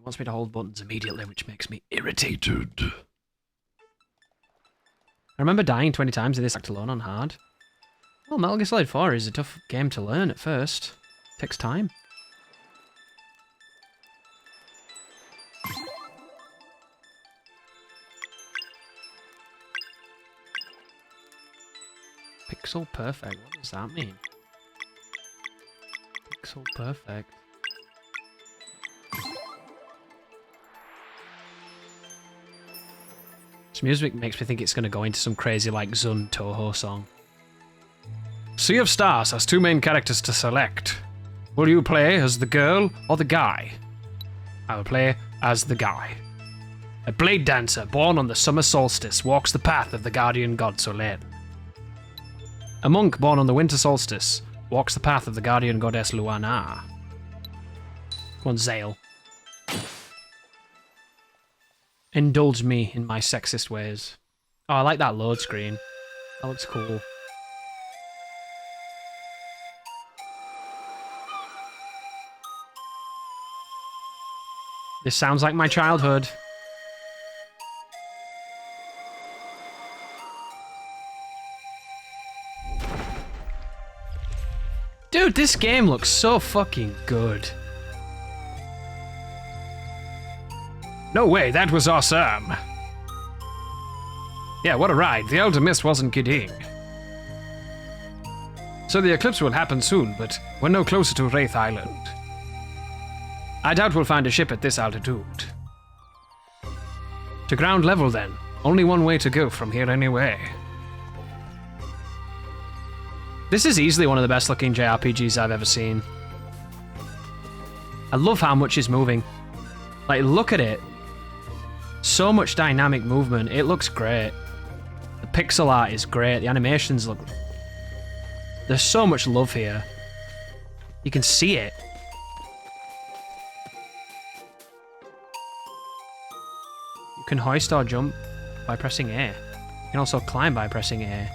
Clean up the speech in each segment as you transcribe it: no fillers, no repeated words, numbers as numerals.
wants me to hold buttons immediately, which makes me irritated. I remember dying 20 times in this act alone on hard. Well, Metal Gear Solid 4 is a tough game to learn at first. It takes time. Pixel perfect, what does that mean? Pixel perfect. This music makes me think it's going to go into some crazy like Zun Toho song. Sea of Stars has 2 main characters to select. Will you play as the girl or the guy? I will play as the guy. A blade dancer born on the summer solstice walks the path of the guardian god Solen. A monk born on the winter solstice walks the path of the guardian goddess Luana. One Zale. Indulge me in my sexist ways. Oh, I like that load screen. That looks cool. This sounds like my childhood. Dude, this game looks so fucking good. No way, that was awesome. Yeah, what a ride. The Elder Mist wasn't kidding. So the eclipse will happen soon, but we're no closer to Wraith Island. I doubt we'll find a ship at this altitude. To ground level then. Only one way to go from here anyway. This is easily one of the best looking JRPGs I've ever seen. I love how much is moving. Like, look at it. So much dynamic movement. It looks great. The pixel art is great. The animations look... There's so much love here. You can see it. You can hoist or jump by pressing A. You can also climb by pressing A.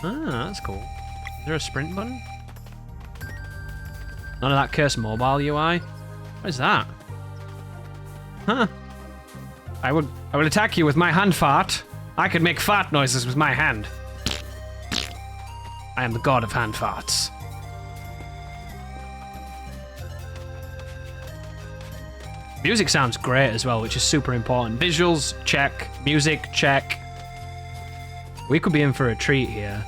Ah, that's cool. Is there a sprint button? None of that cursed mobile UI? What is that? Huh. I will attack you with my hand fart. I could make fart noises with my hand. I am the god of hand farts. Music sounds great as well, which is super important. Visuals, check. Music, check. We could be in for a treat here.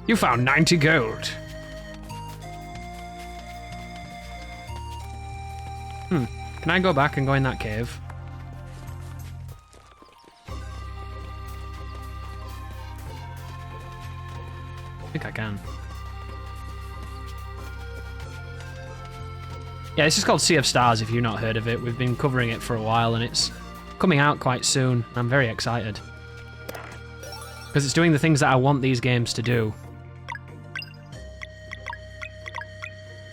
You found 90 gold. Can I go back and go in that cave? I think I can. Yeah, this is called Sea of Stars if you've not heard of it. We've been covering it for a while and it's coming out quite soon. I'm very excited. Because it's doing the things that I want these games to do.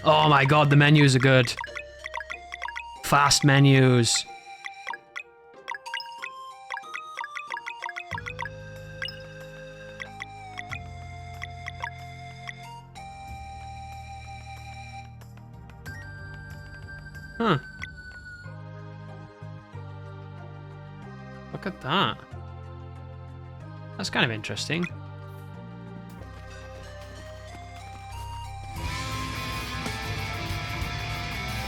Oh my god, the menus are good. Fast menus. Huh. Look at that. That's kind of interesting.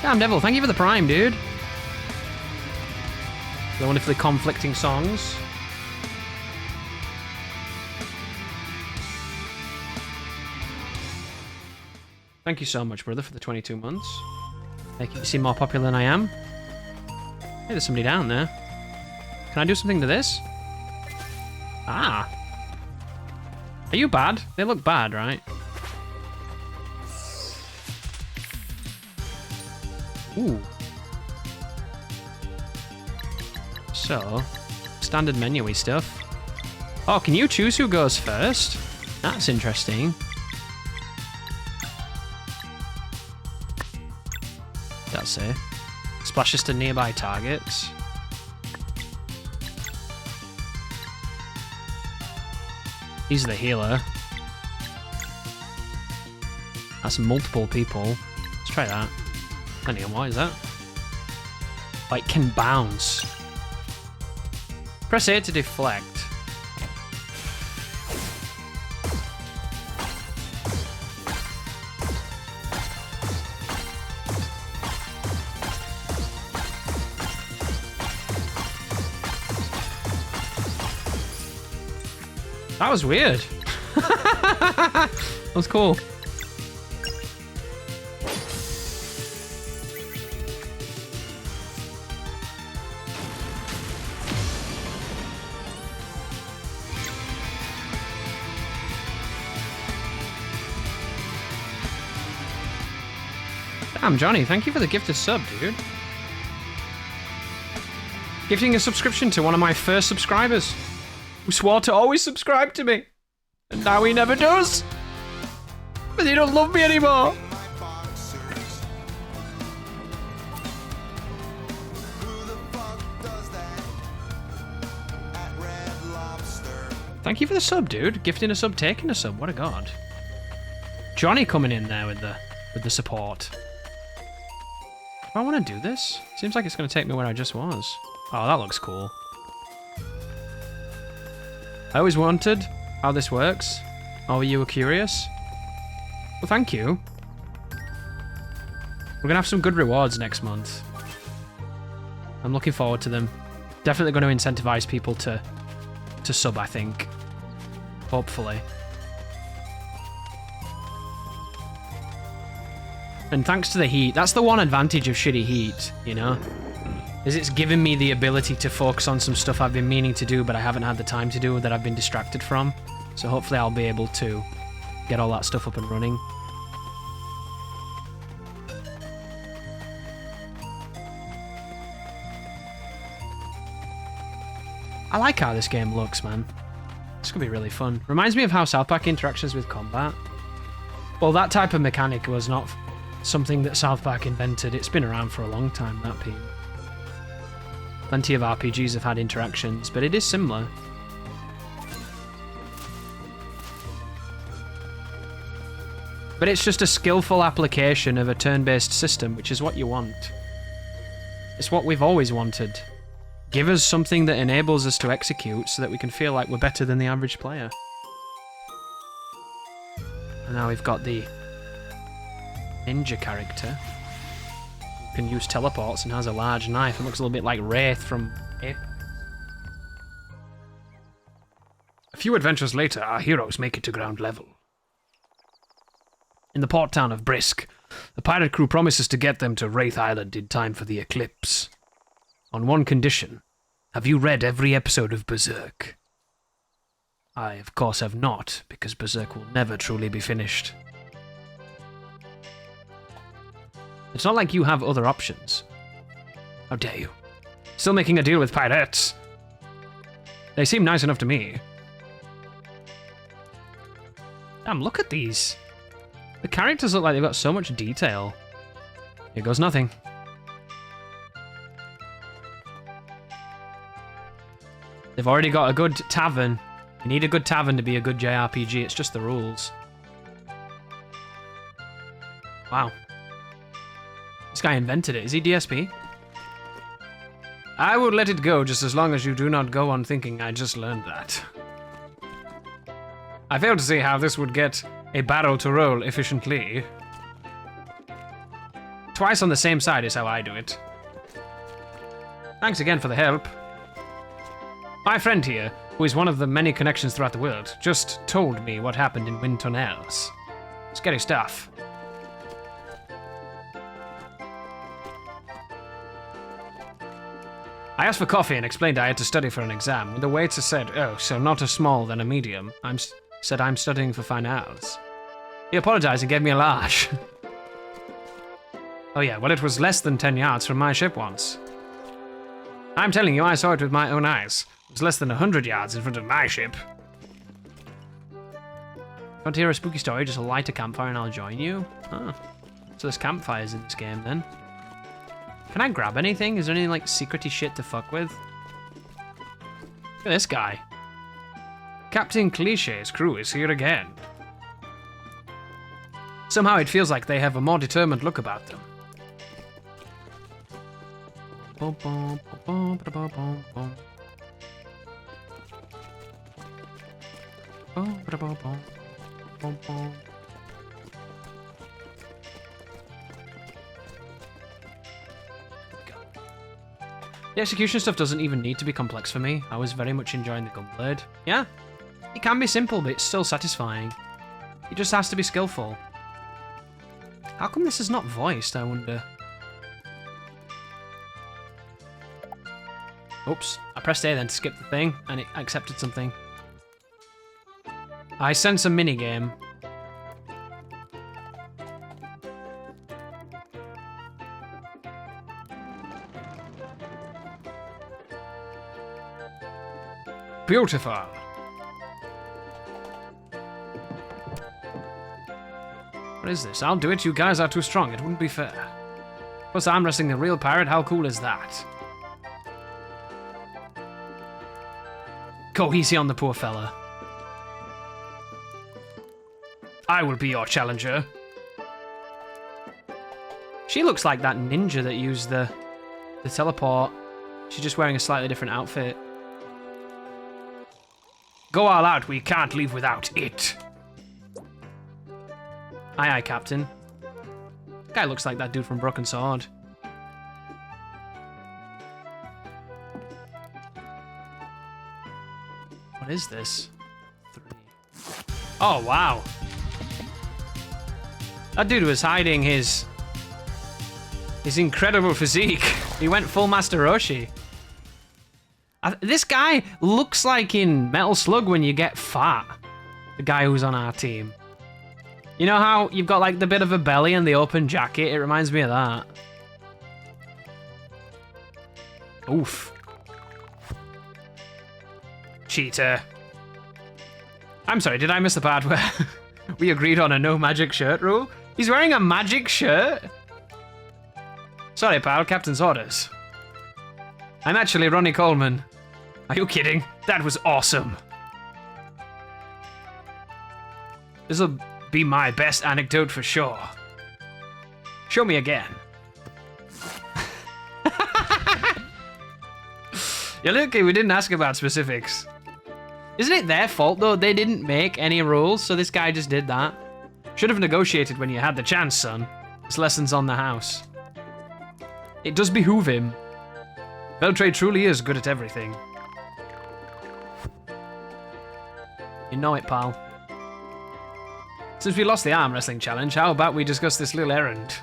Damn Devil, thank you for the Prime, dude. The wonderfully conflicting songs. Thank you so much, brother, for the 22 months. Making you seem more popular than I am. Hey, there's somebody down there. Can I do something to this? Ah. Are you bad? They look bad, right? Ooh. So, standard menu-y stuff. Oh, can you choose who goes first? That's interesting. That's it. Splashes to nearby targets. He's the healer. That's multiple people. Let's try that. Hang on, what is that? Like, can bounce. Press A to deflect. That was weird. That was cool. Damn, Johnny, thank you for the gifted sub, dude. Gifting a subscription to one of my first subscribers, who swore to always subscribe to me, and now he never does. But he don't love me anymore. Thank you for the sub, dude. Gifting a sub, taking a sub. What a god. Johnny coming in there with the support. Do I want to do this? Seems like it's going to take me where I just was. Oh, that looks cool. I always wondered how this works. Oh, you were curious? Well, thank you. We're going to have some good rewards next month. I'm looking forward to them. Definitely going to incentivize people to sub, I think. Hopefully. And thanks to the heat, that's the one advantage of shitty heat, you know? Is it's given me the ability to focus on some stuff I've been meaning to do, but I haven't had the time to do, or that I've been distracted from. So hopefully I'll be able to get all that stuff up and running. I like how this game looks, man. This could be really fun. Reminds me of how South Park interactions with combat. Well, that type of mechanic was not something that South Park invented. It's been around for a long time, that P. Plenty of RPGs have had interactions, but it is similar. But it's just a skillful application of a turn-based system, which is what you want. It's what we've always wanted. Give us something that enables us to execute so that we can feel like we're better than the average player. And now we've got the ninja character who can use teleports and has a large knife and looks a little bit like Wraith from It. A few adventures later, our heroes make it to ground level. In the port town of Brisk, the pirate crew promises to get them to Wraith Island in time for the eclipse. On one condition: have you read every episode of Berserk? I, of course, have not, because Berserk will never truly be finished. It's not like you have other options. How dare you? Still making a deal with pirates? They seem nice enough to me. Damn, look at these. The characters look like they've got so much detail. Here goes nothing. They've already got a good tavern. You need a good tavern to be a good JRPG. It's just the rules. Wow. This guy invented it. Is he DSP? I will let it go just as long as you do not go on thinking I just learned that. I fail to see how this would get a barrel to roll efficiently. Twice on the same side is how I do it. Thanks again for the help. My friend here, who is one of the many connections throughout the world, just told me what happened in wind tunnels. Scary stuff. I asked for coffee and explained I had to study for an exam. When the waiter said, "Oh, so not a small, then a medium," said I'm studying for finals. He apologized and gave me a large. Oh yeah, well it was less than 10 yards from my ship once. I'm telling you, I saw it with my own eyes. It was less than 100 yards in front of my ship. Want to hear a spooky story? Just light a campfire and I'll join you. Oh. So there's campfires in this game then. Can I grab anything? Is there any like secrety shit to fuck with? Look at this guy. Captain Cliché's crew is here again. Somehow it feels like they have a more determined look about them. The execution stuff doesn't even need to be complex for me. I was very much enjoying the gunblade. Yeah, it can be simple, but it's still satisfying. It just has to be skillful. How come this is not voiced, I wonder? Oops, I pressed A then to skip the thing, and it accepted something. I sense a minigame. Beautiful. What is this? I'll do it. You guys are too strong. It wouldn't be fair. Plus, I'm wrestling the real pirate. How cool is that? Go easy on the poor fella. I will be your challenger. She looks like that ninja that used the teleport. She's just wearing a slightly different outfit. Go all out. We can't leave without it. Aye, aye, Captain. Guy looks like that dude from Broken Sword. What is this? 3. Oh, wow. That dude was hiding his incredible physique. He went full Master Roshi. This guy looks like in Metal Slug when you get fat. The guy who's on our team. You know how you've got like the bit of a belly and the open jacket? It reminds me of that. Oof. Cheater. I'm sorry, did I miss the part where we agreed on a no magic shirt rule? He's wearing a magic shirt? Sorry, pal, captain's orders. I'm actually Ronnie Coleman. Are you kidding? That was awesome. This'll be my best anecdote for sure. Show me again. You're lucky we didn't ask about specifics. Isn't it their fault though? They didn't make any rules, so this guy just did that. Should have negotiated when you had the chance, son. This lesson's on the house. It does behoove him. Beltray truly is good at everything. You know it, pal. Since we lost the arm wrestling challenge, how about we discuss this little errand?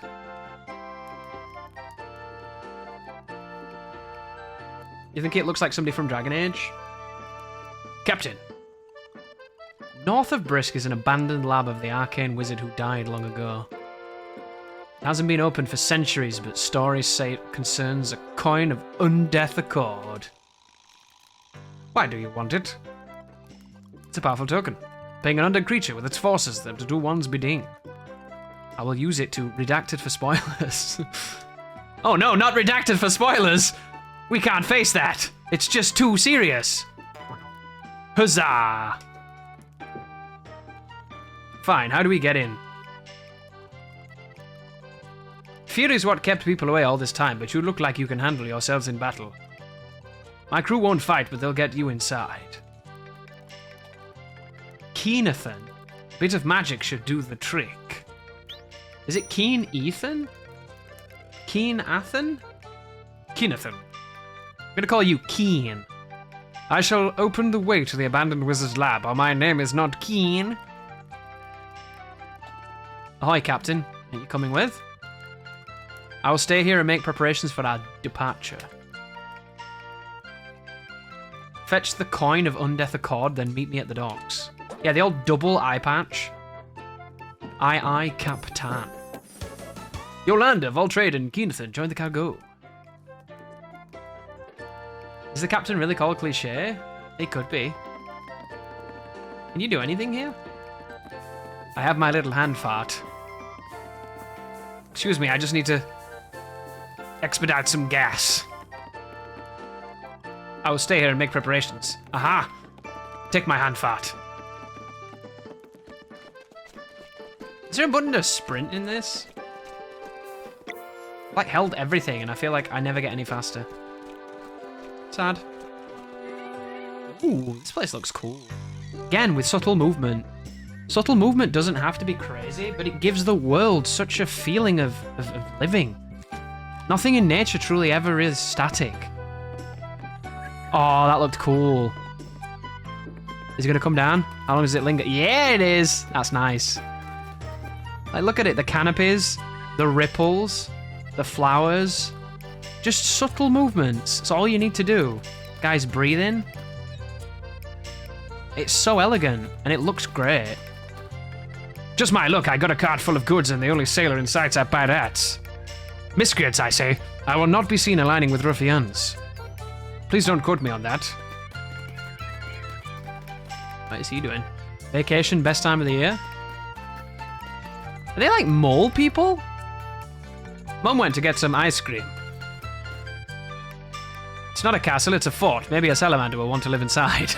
You think it looks like somebody from Dragon Age? Captain. North of Brisk is an abandoned lab of the arcane wizard who died long ago. It hasn't been opened for centuries, but stories say it concerns a coin of undeath accord. Why do you want it? It's a powerful token, paying an undead creature with its forces to do one's bidding. I will use it to redact it for spoilers. Oh no, not redacted for spoilers! We can't face that! It's just too serious! Huzzah! Fine, how do we get in? Fear is what kept people away all this time, but you look like you can handle yourselves in battle. My crew won't fight, but they'll get you inside. Keenathan. A bit of magic should do the trick. Is it Keen Ethan? Keen Athan? Keenathan. I'm gonna call you Keen. I shall open the way to the abandoned wizard's lab, or my name is not Keen. Ahoy, Captain. Are you coming with? I will stay here and make preparations for our departure. Fetch the coin of undeath accord, then meet me at the docks. Yeah, the old double eye patch. Aye, Captain. Yolanda, Voltrade, and Keenathan, join the cargo. Is the captain really called Cliché? It could be. Can you do anything here? I have my little hand fart. Excuse me, I just need to expedite some gas. I will stay here and make preparations. Aha! Take my hand fart. Is there a button to sprint in this? Like held everything and I feel like I never get any faster. Sad. Ooh, this place looks cool. Again, with subtle movement. Subtle movement doesn't have to be crazy, but it gives the world such a feeling of living. Nothing in nature truly ever is static. Oh, that looked cool. Is it gonna come down? How long does it linger? Yeah, it is. That's nice. Like, look at it. The canopies, the ripples, the flowers. Just subtle movements. It's all you need to do. Guys, breathe in. It's so elegant, and it looks great. Just my luck, I got a cart full of goods, and the only sailor in sight's are pirates. Miscreants, I say. I will not be seen aligning with ruffians. Please don't quote me on that. What is he doing? Vacation, best time of the year? Are they like mole people? Mum went to get some ice cream. It's not a castle, it's a fort. Maybe a salamander will want to live inside.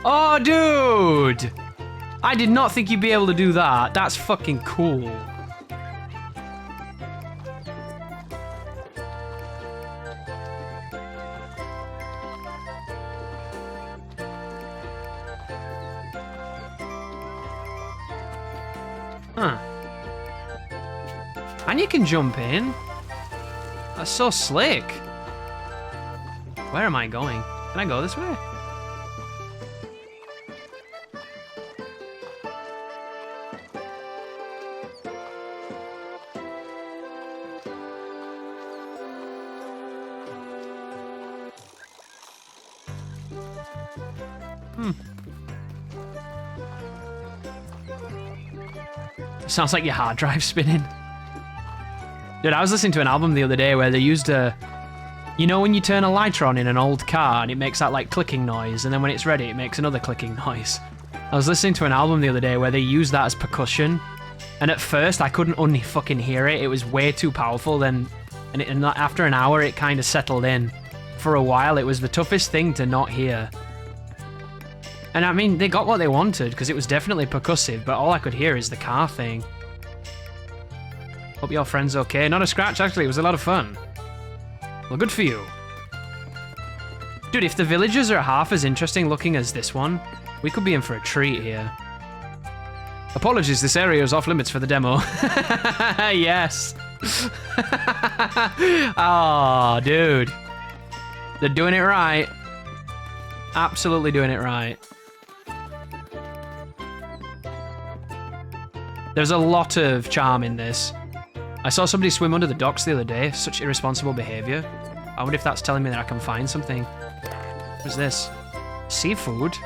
Oh, dude! I did not think you'd be able to do that. That's fucking cool. Huh. And you can jump in. That's so slick. Where am I going? Can I go this way? Sounds like your hard drive spinning. Dude, I was listening to an album the other day where they used a... You know when you turn a lighter on in an old car and it makes that like clicking noise, and then when it's ready it makes another clicking noise? I was listening to an album the other day where they used that as percussion, and at first I couldn't fucking hear it. It was way too powerful, and after an hour it kind of settled in. For a while it was the toughest thing to not hear. And I mean, they got what they wanted, because it was definitely percussive, but all I could hear is the car thing. Hope your friend's okay. Not a scratch, actually. It was a lot of fun. Well, good for you. Dude, if the villagers are half as interesting looking as this one, we could be in for a treat here. Apologies, this area is off limits for the demo. Yes. Oh, dude. They're doing it right. Absolutely doing it right. There's a lot of charm in this. I saw somebody swim under the docks the other day. Such irresponsible behavior. I wonder if that's telling me that I can find something. What's this? Seafood?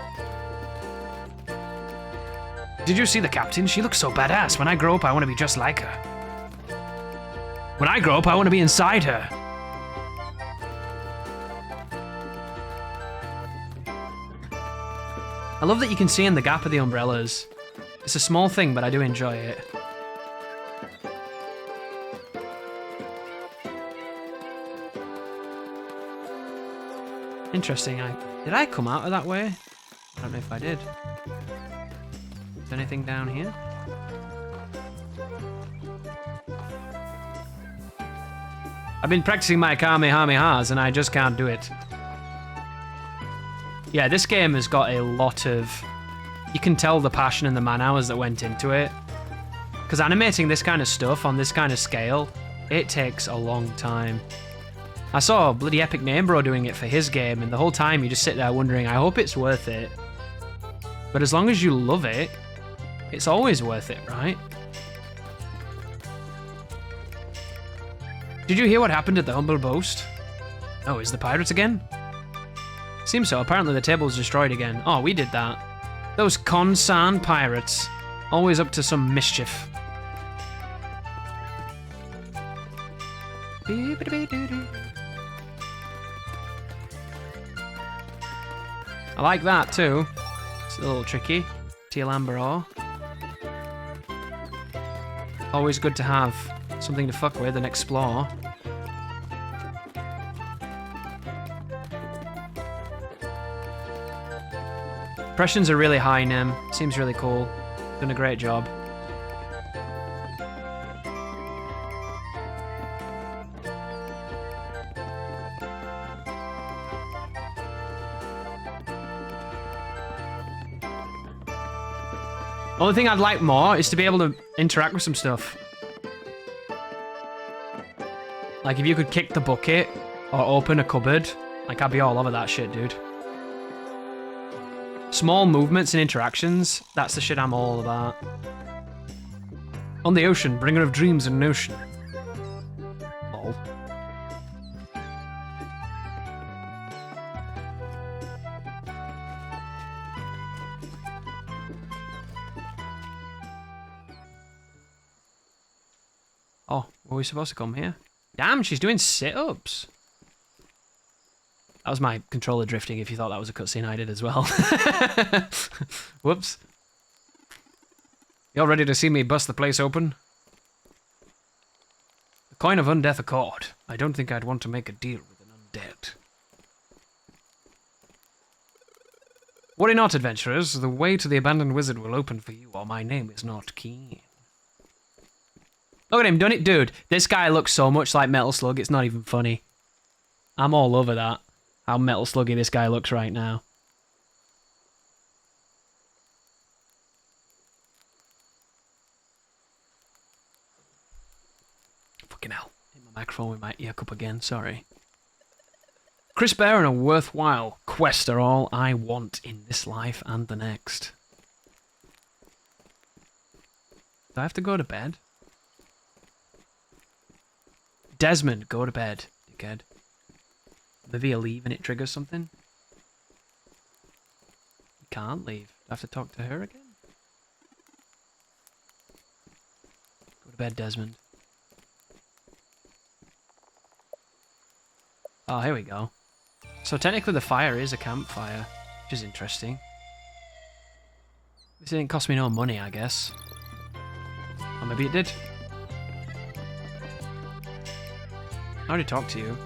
Did you see the captain? She looks so badass. When I grow up, I want to be just like her. When I grow up, I want to be inside her. I love that you can see in the gap of the umbrellas. It's a small thing, but I do enjoy it. Interesting. Did I come out of that way? I don't know if I did. Is there anything down here? I've been practicing my Kamehamehas and I just can't do it. Yeah, this game has got a lot of... You can tell the passion and the man hours that went into it. Because animating this kind of stuff on this kind of scale, it takes a long time. I saw bloody Epic Name Bro doing it for his game, and the whole time you just sit there wondering, I hope it's worth it. But as long as you love it, it's always worth it, right? Did you hear what happened at the Humble Boast? Oh, is the pirates again? Seems so. Apparently the table was destroyed again. Oh, we did that. Those Con-san pirates. Always up to some mischief. I like that too. It's a little tricky. Teal Amber Ore. Always good to have something to fuck with and explore. Impressions are really high, Nim. Seems really cool. Done a great job. Only thing I'd like more is to be able to interact with some stuff. Like if you could kick the bucket or open a cupboard, like I'd be all over that shit, dude. Small movements and interactions, that's the shit I'm all about. On the ocean, bringer of dreams and notion. Lol. Oh, were we supposed to come here? Damn, she's doing sit-ups. That was my controller drifting, if you thought that was a cutscene I did as well. Whoops. You're ready to see me bust the place open? The coin of undeath accord. I don't think I'd want to make a deal with an undead. Worry not, adventurers. The way to the abandoned wizard will open for you, or my name is not Keen. Look at him, done it, dude. This guy looks so much like Metal Slug, it's not even funny. I'm all over that. How Metal Sluggy this guy looks right now. Fucking hell. Hit my microphone with my ear cup again, sorry. Crisp air and a worthwhile quest are all I want in this life and the next. Do I have to go to bed? Desmond, go to bed, dickhead. Maybe a leave and it triggers something? You can't leave. I have to talk to her again? Go to bed, Desmond. Oh, here we go. So technically the fire is a campfire, which is interesting. This didn't cost me no money, I guess. Or maybe it did. I already talked to you.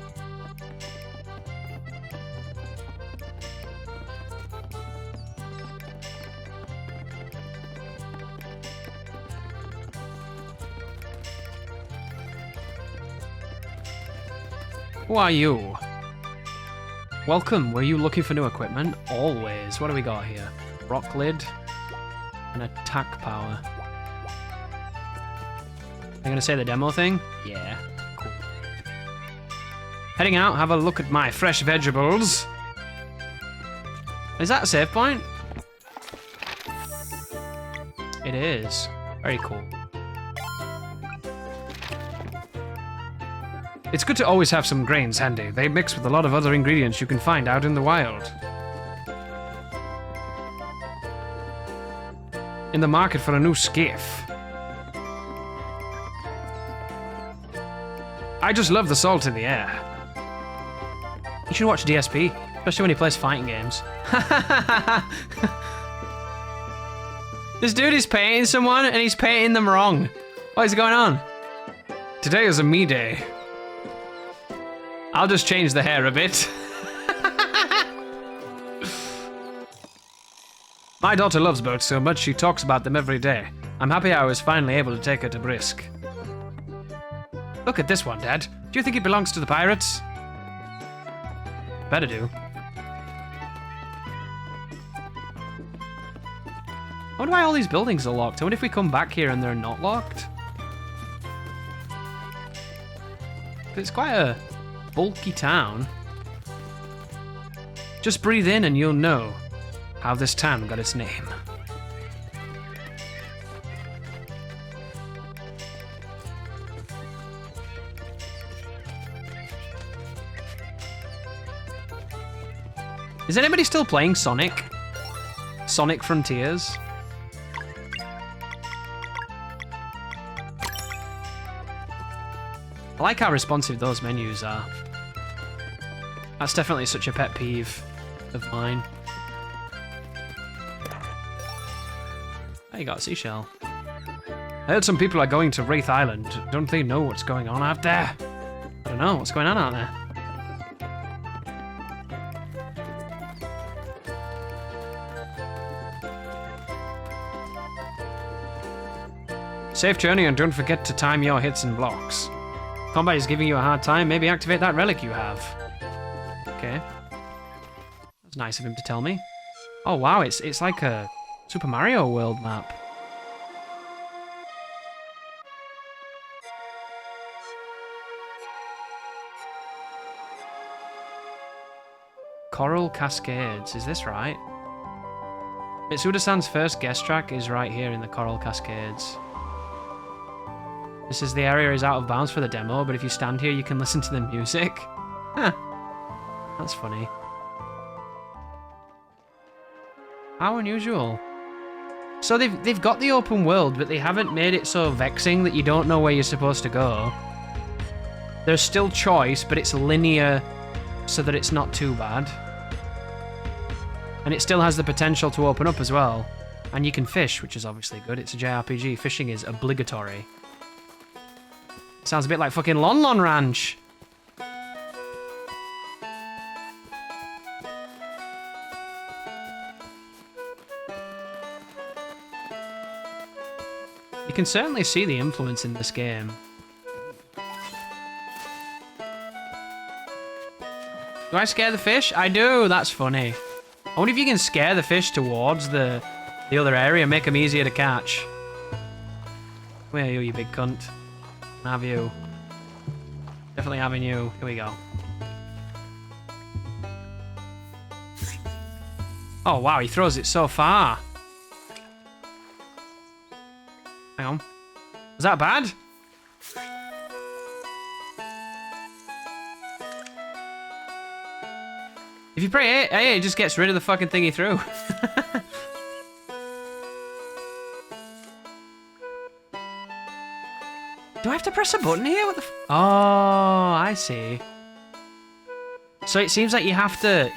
Who are you? Welcome. Were you looking for new equipment? Always. What do we got here? Rock lid and attack power. I'm gonna say the demo thing? Yeah. Cool. Heading out, have a look at my fresh vegetables. Is that a save point? It is. Very cool. It's good to always have some grains handy. They mix with a lot of other ingredients you can find out in the wild. In the market for a new skiff. I just love the salt in the air. You should watch DSP, especially when he plays fighting games. This dude is painting someone and he's painting them wrong. What is going on? Today is a me day. I'll just change the hair a bit. My daughter loves boats so much she talks about them every day. I'm happy I was finally able to take her to Brisk. Look at this one, Dad. Do you think it belongs to the pirates? Better do. I wonder why all these buildings are locked. I wonder if we come back here and they're not locked. It's quite a bulky town. Just breathe in and you'll know how this town got its name. Is anybody still playing Sonic? Sonic Frontiers? I like how responsive those menus are. That's definitely such a pet peeve of mine. Oh, you got a seashell. I heard some people are going to Wraith Island. Don't they know what's going on out there? I don't know what's going on out there. Safe journey and don't forget to time your hits and blocks. Combat is giving you a hard time, maybe activate that relic you have. Okay. That's nice of him to tell me. Oh wow, it's like a Super Mario World map. Coral Cascades, is this right? Mitsuda-san's first guest track is right here in the Coral Cascades. This is the area is out of bounds for the demo, but if you stand here you can listen to the music. Huh. That's funny. How unusual. So they've got the open world, but they haven't made it so vexing that you don't know where you're supposed to go. There's still choice, but it's linear so that it's not too bad. And it still has the potential to open up as well. And you can fish, which is obviously good. It's a JRPG. Fishing is obligatory. Sounds a bit like fucking Lon Lon Ranch. You can certainly see the influence in this game. Do I scare the fish? I do, that's funny. I wonder if you can scare the fish towards the other area, make them easier to catch. Where are you, you big cunt? Have you. Definitely having you. Here we go. Oh wow, he throws it so far. Hang on. Was that bad? If you pray A, it just gets rid of the fucking thing he threw. Do I have to press a button here? What the Oh, I see. So it seems like you have to...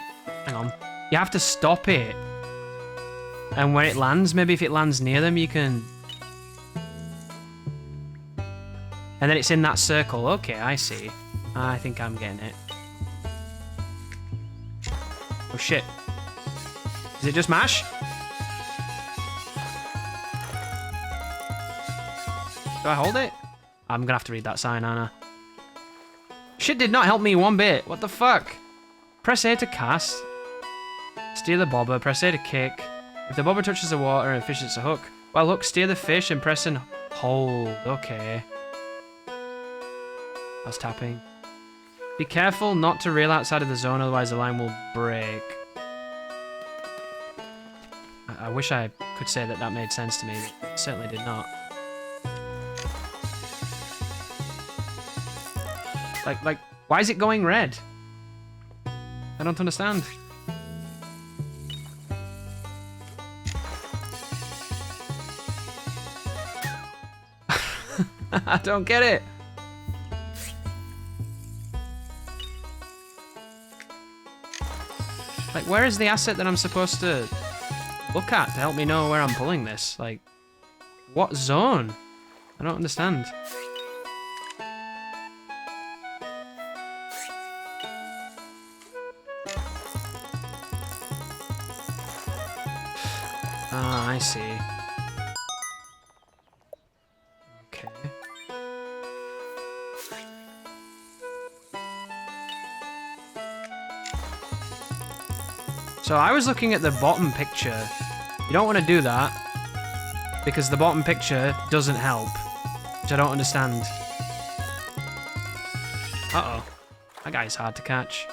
Hang on. You have to stop it. And when it lands, maybe if it lands near them, you can... And then it's in that circle. Okay, I see. I think I'm getting it. Oh shit. Is it just mash? Do I hold it? I'm gonna have to read that sign, aren't I? Shit did not help me one bit. What the fuck? Press A to cast. Steer the bobber. Press A to kick. If the bobber touches the water and fish, it's a hook. Well, look, steer the fish and press and hold. Okay. That's tapping. Be careful not to reel outside of the zone, otherwise the line will break. I wish I could say that that made sense to me, but it certainly did not. Like, why is it going red? I don't understand. I don't get it. Like, where is the asset that I'm supposed to look at to help me know where I'm pulling this? Like, what zone? I don't understand. Ah, I see. Okay. So I was looking at the bottom picture. You don't want to do that because the bottom picture doesn't help, which I don't understand. Uh-oh. That guy's hard to catch.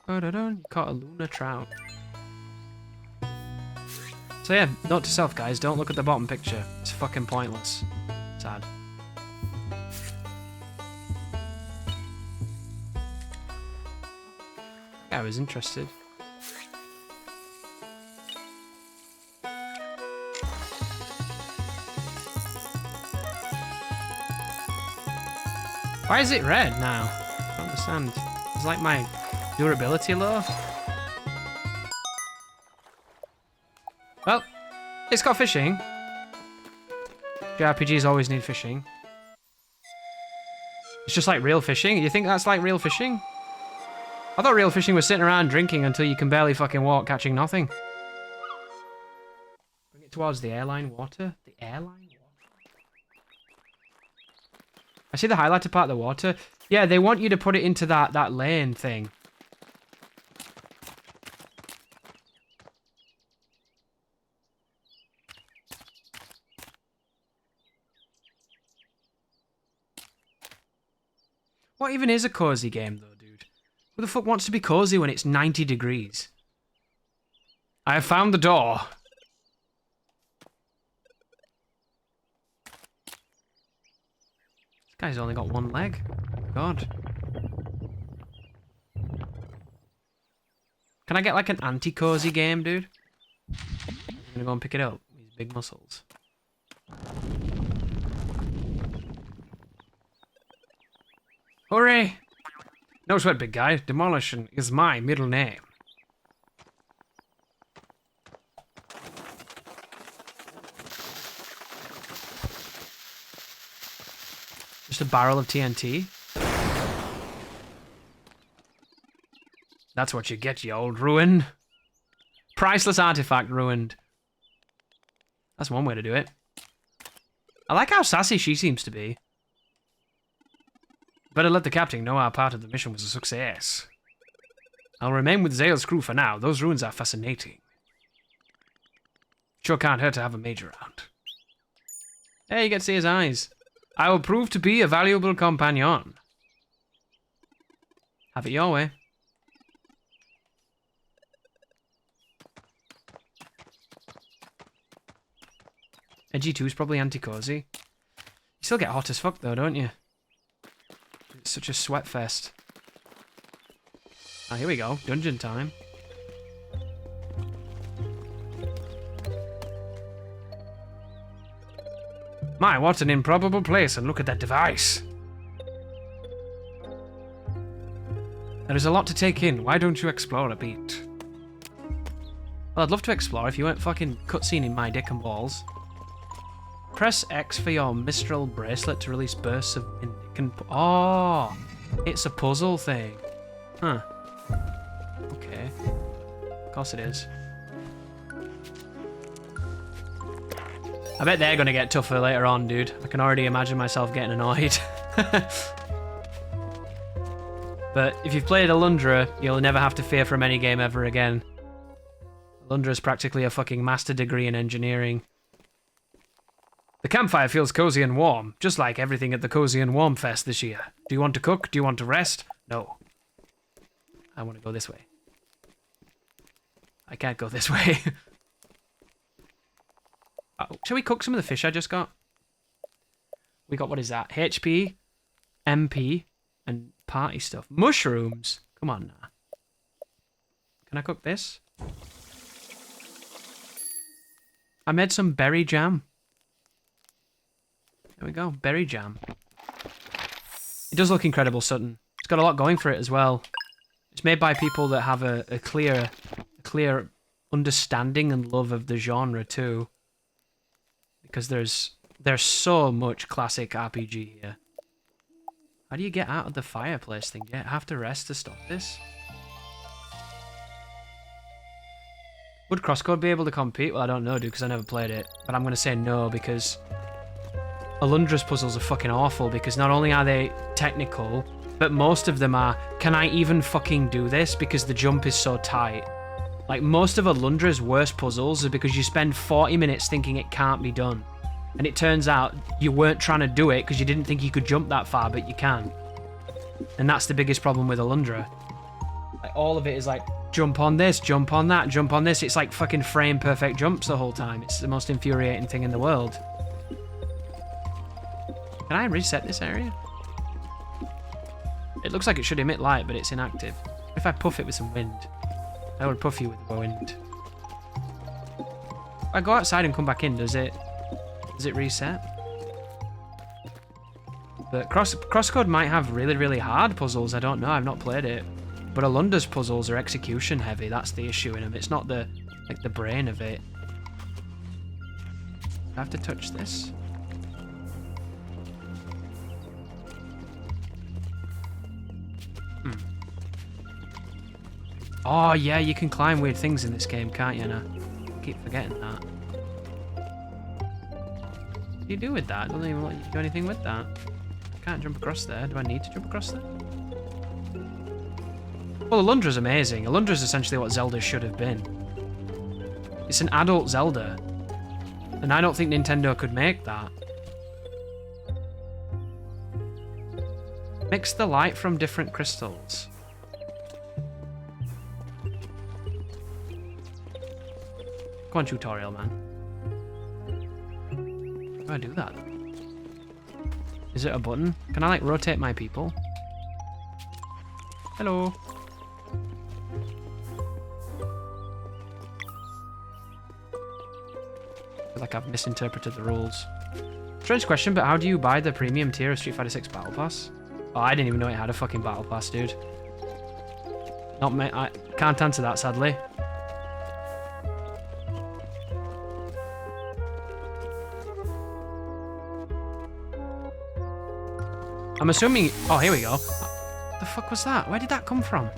You caught a Luna trout. So yeah, note to self, guys, don't look at the bottom picture. It's fucking pointless. Sad. I was interested. Why is it red now? I don't understand. It's like my durability low. Well, it's got fishing. JRPGs always need fishing. It's just like real fishing? You think that's like real fishing? I thought real fishing was sitting around drinking until you can barely fucking walk, catching nothing. Bring it towards the airline water? The airline water? I see the highlighted part of the water. Yeah, they want you to put it into that lane thing. What even is a cozy game, though, dude? Who the fuck wants to be cozy when it's 90 degrees? I have found the door. This guy's only got one leg. God. Can I get like an anti-cozy game, dude? I'm gonna go and pick it up. These big muscles. Hooray! No sweat, big guy. Demolition is my middle name. Just a barrel of TNT? That's what you get, you old ruin. Priceless artifact ruined. That's one way to do it. I like how sassy she seems to be. Better let the captain know our part of the mission was a success. I'll remain with Zale's crew for now. Those ruins are fascinating. Sure can't hurt to have a mage around. Hey, you get to see his eyes. I will prove to be a valuable companion. Have it your way. Edgy 2 is probably anti-cozy. You still get hot as fuck though, don't you? It's such a sweat fest. Ah, here we go. Dungeon time. My, what an improbable place, and look at that device. There is a lot to take in. Why don't you explore a bit? Well, I'd love to explore if you weren't fucking cutscening my dick and balls. Press X for your Mistral bracelet to release bursts of wind. It can... Oh! It's a puzzle thing. Huh. Okay. Of course it is. I bet they're gonna get tougher later on, dude. I can already imagine myself getting annoyed. But if you've played Alundra, you'll never have to fear from any game ever again. Alundra is practically a fucking master degree in engineering. The campfire feels cozy and warm, just like everything at the Cozy and Warm Fest this year. Do you want to cook? Do you want to rest? No. I want to go this way. I can't go this way. Oh, shall we cook some of the fish I just got? We got, what is that? HP, MP, and party stuff. Mushrooms? Come on now. Can I cook this? I made some berry jam. There we go, berry jam. It does look incredible, Sutton. It's got a lot going for it as well. It's made by people that have a clear understanding and love of the genre too. Because there's so much classic RPG here. How do you get out of the fireplace thing? Do you have to rest to stop this? Would Crosscode be able to compete? Well, I don't know, dude, because I never played it. But I'm going to say no, because Alundra's puzzles are fucking awful, because not only are they technical, but most of them are, can I even fucking do this? Because the jump is so tight. Like, most of Alundra's worst puzzles are because you spend 40 minutes thinking it can't be done. And it turns out you weren't trying to do it because you didn't think you could jump that far, but you can. And that's the biggest problem with Alundra. Like, all of it is like, jump on this, jump on that, jump on this. It's like fucking frame perfect jumps the whole time. It's the most infuriating thing in the world. Can I reset this area? It looks like it should emit light, but it's inactive. If I puff it with some wind, I would puff you with the wind. If I go outside and come back in, does it reset? But Crosscode might have really, really hard puzzles. I don't know. I've not played it. But Alundra's puzzles are execution heavy. That's the issue in them. It's not the brain of it. I have to touch this. Oh, yeah, you can climb weird things in this game, can't you? And I keep forgetting that. What do you do with that? Doesn't even let you do anything with that. I can't jump across there. Do I need to jump across there? Well, Alundra's amazing. Alundra's essentially what Zelda should have been. It's an adult Zelda. And I don't think Nintendo could make that. Mix the light from different crystals. Go on, tutorial, man. How do I do that? Is it a button? Can I, like, rotate my people? Hello. I feel like I've misinterpreted the rules. Strange question, but how do you buy the premium tier of Street Fighter 6 Battle Pass? Oh, I didn't even know it had a fucking Battle Pass, dude. Not me. I can't answer that, sadly. I'm assuming... Oh, here we go. What the fuck was that? Where did that come from?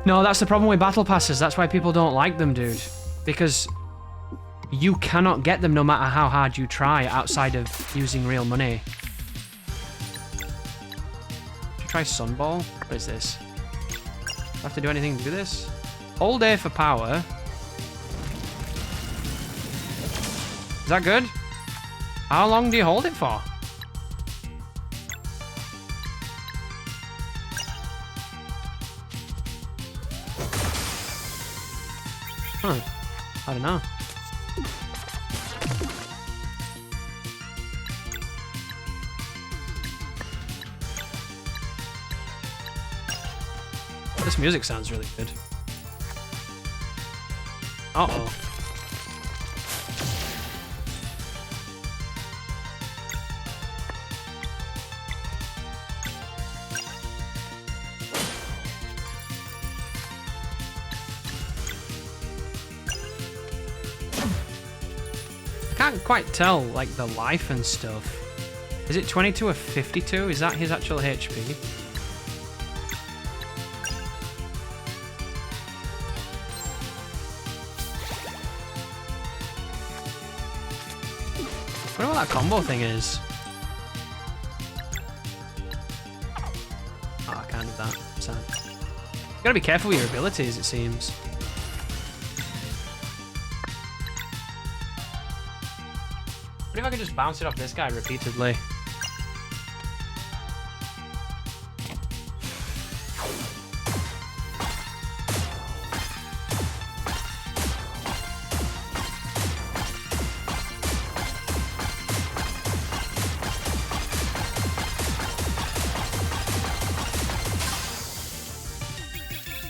No, that's the problem with battle passes. That's why people don't like them, dude. Because you cannot get them no matter how hard you try outside of using real money. Should I try Sunball? What is this? Do I have to do anything to do this? Hold A for power. Is that good? How long do you hold it for? Huh. I don't know. This music sounds really good. Uh-oh. I can't quite tell, like, the life and stuff. Is it 22 or 52? Is that his actual HP? I wonder what that combo thing is. Oh, I can't do that. Sad. You gotta be careful with your abilities, it seems. What if I could just bounce it off this guy repeatedly?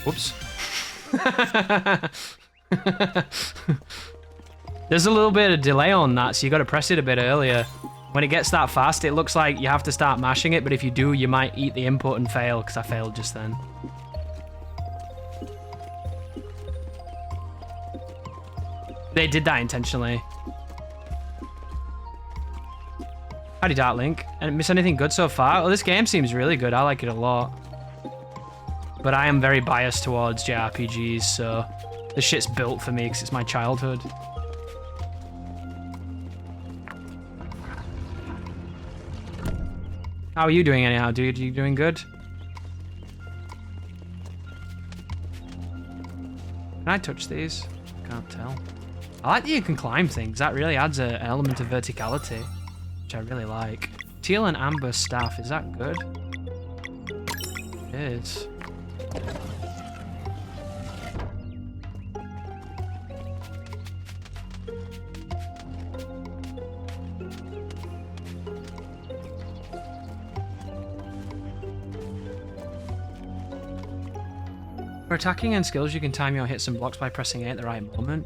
Whoops. There's a little bit of delay on that, so you got to press it a bit earlier. When it gets that fast, it looks like you have to start mashing it, but if you do, you might eat the input and fail, because I failed just then. They did that intentionally. Howdy, Dark Link. I didn't miss anything good so far? Oh, this game seems really good. I like it a lot. But I am very biased towards JRPGs, so this shit's built for me because it's my childhood. How are you doing anyhow, dude? You doing good? Can I touch these? Can't tell. I like that you can climb things. That really adds an element of verticality, which I really like. Teal and amber staff. Is that good? It is. For attacking and skills, you can time your hits and blocks by pressing A at the right moment.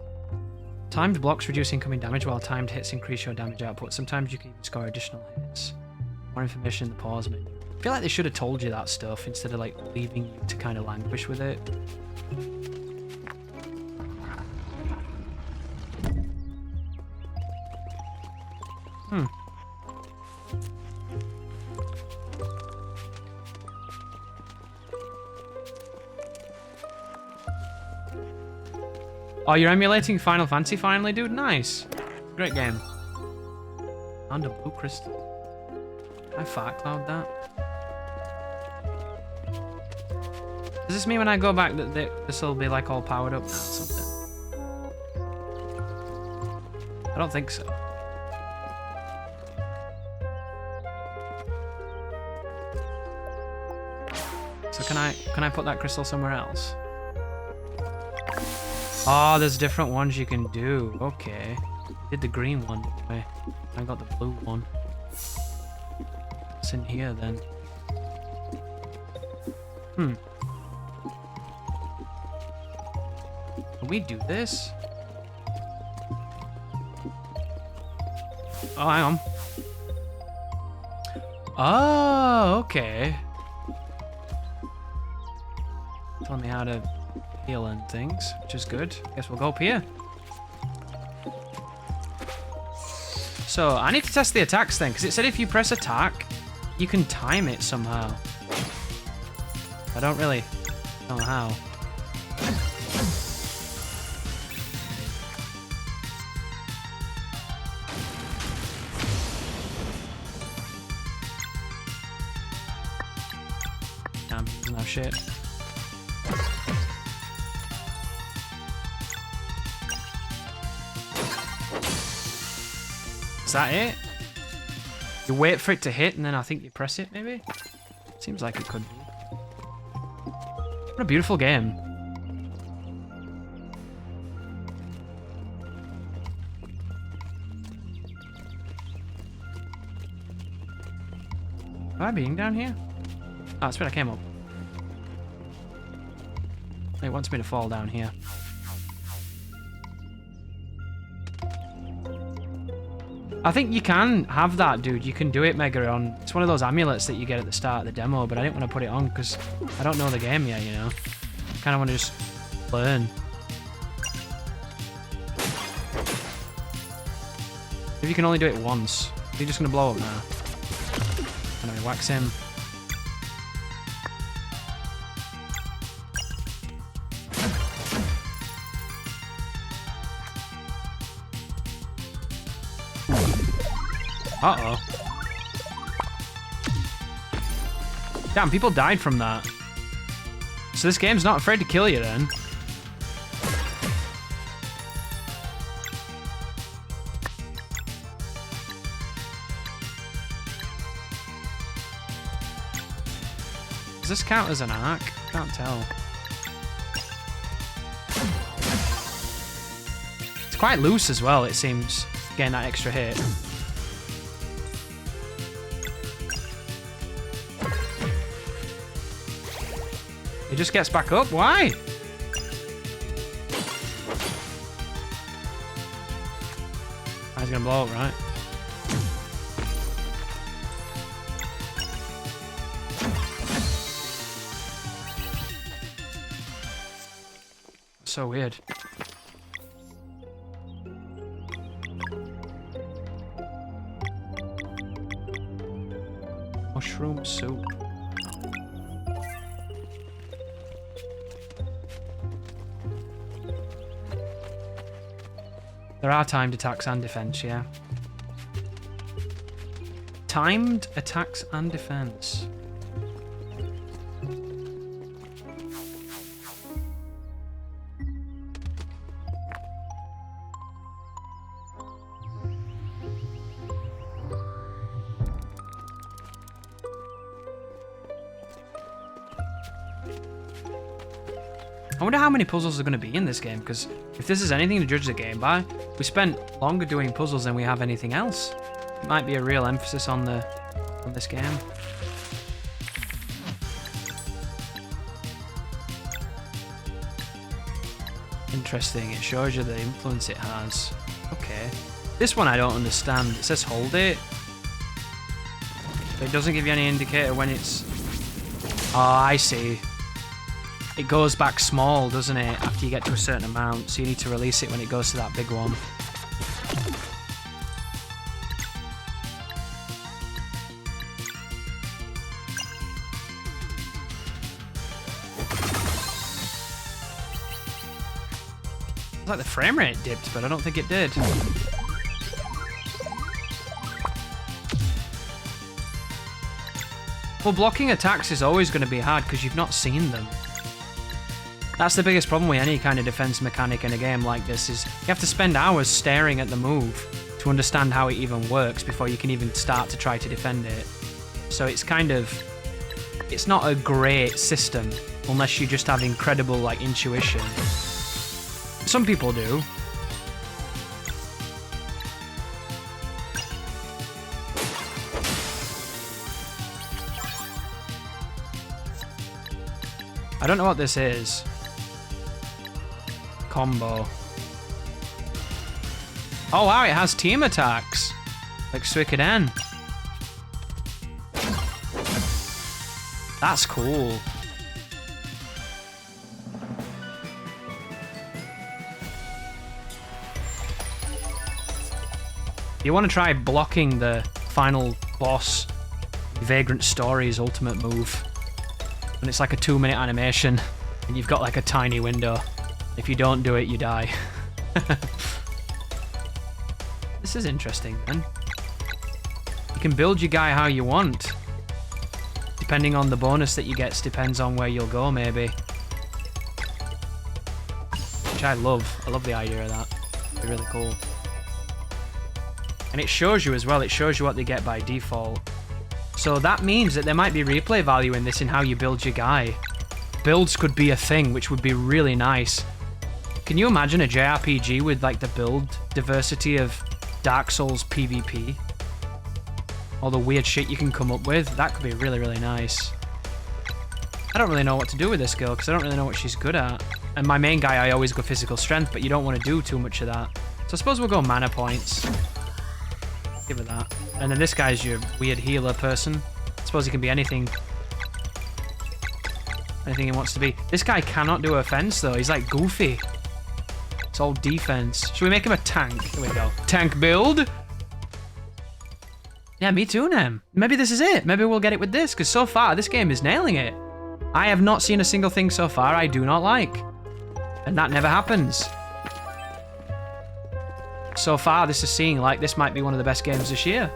Timed blocks reduce incoming damage, while timed hits increase your damage output. Sometimes you can even score additional hits. More information in the pause menu. I feel like they should have told you that stuff instead of like leaving you to kind of languish with it. Oh, you're emulating Final Fantasy finally, dude? Nice. Great game. Found a blue crystal. I fart cloud that. Does this mean when I go back that this will be like all powered up now or something? I don't think so. So can I put that crystal somewhere else? Oh, there's different ones you can do. Okay. Did the green one, didn't we? I got the blue one. What's in here then? Can we do this? Oh, hang on. Oh, okay. Tell me how to heal and things, which is good. Guess we'll go up here. So, I need to test the attacks then, because it said if you press attack, you can time it somehow. I don't really know how. Damn, doesn't have shit. Is that it? You wait for it to hit and then I think you press it, maybe? Seems like it could be. What a beautiful game. Am I being down here? Oh, that's where I came up. It wants me to fall down here. I think you can have that, dude. You can do it, Megaron. It's one of those amulets that you get at the start of the demo, but I didn't want to put it on because I don't know the game yet, you know? I kind of want to just learn. If you can only do it once, you're just going to blow up now. Anyway, wax him. Uh-oh. Damn, people died from that. So this game's not afraid to kill you then. Does this count as an arc? Can't tell. It's quite loose as well, it seems, getting that extra hit. He just gets back up? Why? He's gonna blow up, right? So weird. Mushroom soup. There are timed attacks and defense, yeah. Timed attacks and defense. I wonder how many puzzles are going to be in this game, because if this is anything to judge the game by, we spent longer doing puzzles than we have anything else. It might be a real emphasis on this game. Interesting, it shows you the influence it has. Okay. This one I don't understand. It says hold it. But it doesn't give you any indicator when it's... Oh, I see. It goes back small, doesn't it, after you get to a certain amount, so you need to release it when it goes to that big one. It's like the frame rate dipped, but I don't think it did. Well, blocking attacks is always going to be hard because you've not seen them. That's the biggest problem with any kind of defense mechanic in a game like this, is you have to spend hours staring at the move to understand how it even works before you can even start to try to defend it. So it's kind of... it's not a great system unless you just have incredible, like, intuition. Some people do. I don't know what this is. Combo. Oh wow, it has team attacks. Like Suikoden. That's cool. You want to try blocking the final boss, Vagrant Story's ultimate move. And it's like a 2-minute animation, and you've got like a tiny window. If you don't do it, you die. This is interesting, man. You can build your guy how you want. Depending on the bonus that you get, depends on where you'll go, maybe. Which I love. I love the idea of that. It's really cool. And it shows you as well, it shows you what they get by default. So that means that there might be replay value in this in how you build your guy. Builds could be a thing, which would be really nice. Can you imagine a JRPG with like the build diversity of Dark Souls PvP? All the weird shit you can come up with? That could be really, really nice. I don't really know what to do with this girl because I don't really know what she's good at. And my main guy, I always go physical strength, but you don't want to do too much of that. So I suppose we'll go mana points. Give it that. And then this guy's your weird healer person. I suppose he can be anything. Anything he wants to be. This guy cannot do offense though. He's like goofy. It's all defense. Should we make him a tank? Here we go. Tank build. Yeah, me too, Nem. Maybe this is it. Maybe we'll get it with this, because so far this game is nailing it. I have not seen a single thing so far I do not like. And that never happens. So far, this is seeming like this might be one of the best games this year.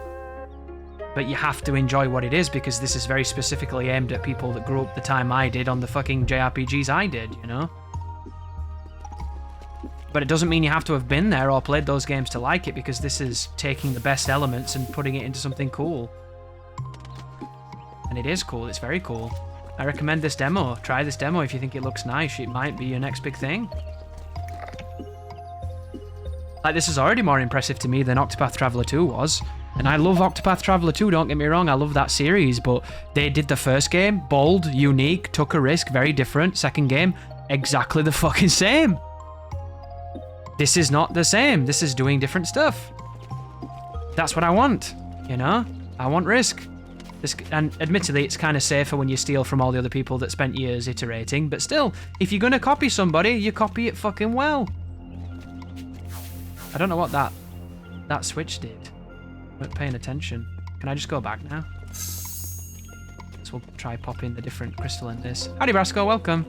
But you have to enjoy what it is, because this is very specifically aimed at people that grew up the time I did on the fucking JRPGs I did, you know? But it doesn't mean you have to have been there or played those games to like it, because this is taking the best elements and putting it into something cool. And it is cool, it's very cool. I recommend this demo. Try this demo if you think it looks nice. It might be your next big thing. Like, this is already more impressive to me than Octopath Traveler 2 was. And I love Octopath Traveler 2, don't get me wrong, I love that series, but they did the first game, bold, unique, took a risk, very different. Second game, exactly the fucking same. This is not the same. This is doing different stuff. That's what I want, you know? I want risk. And admittedly, it's kind of safer when you steal from all the other people that spent years iterating, but still, if you're gonna copy somebody, you copy it fucking well. I don't know what that switch did. I wasn't paying attention. Can I just go back now? So we'll try popping the different crystal in this. Howdy, Brasco, welcome.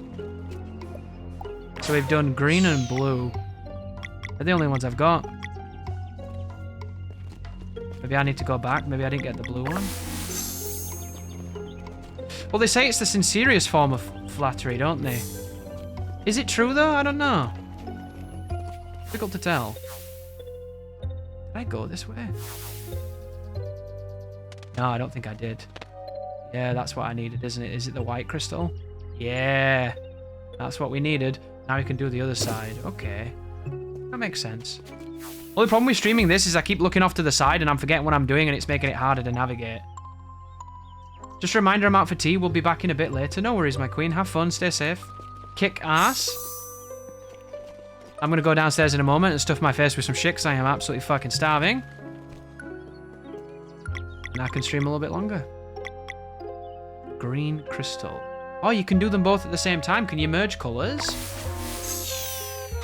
So we've done green and blue. They're the only ones I've got. Maybe I need to go back. Maybe I didn't get the blue one. Well, they say it's the sincerest form of flattery, don't they? Is it true, though? I don't know. Difficult to tell. Did I go this way? No, I don't think I did. Yeah, that's what I needed, isn't it? Is it the white crystal? Yeah. That's what we needed. Now we can do the other side. Okay. That makes sense. Only problem with streaming this is I keep looking off to the side and I'm forgetting what I'm doing and it's making it harder to navigate. Just a reminder, I'm out for tea. We'll be back in a bit later. No worries, my queen. Have fun. Stay safe. Kick ass. I'm going to go downstairs in a moment and stuff my face with some shit because I am absolutely fucking starving. And I can stream a little bit longer. Green crystal. Oh, you can do them both at the same time. Can you merge colours?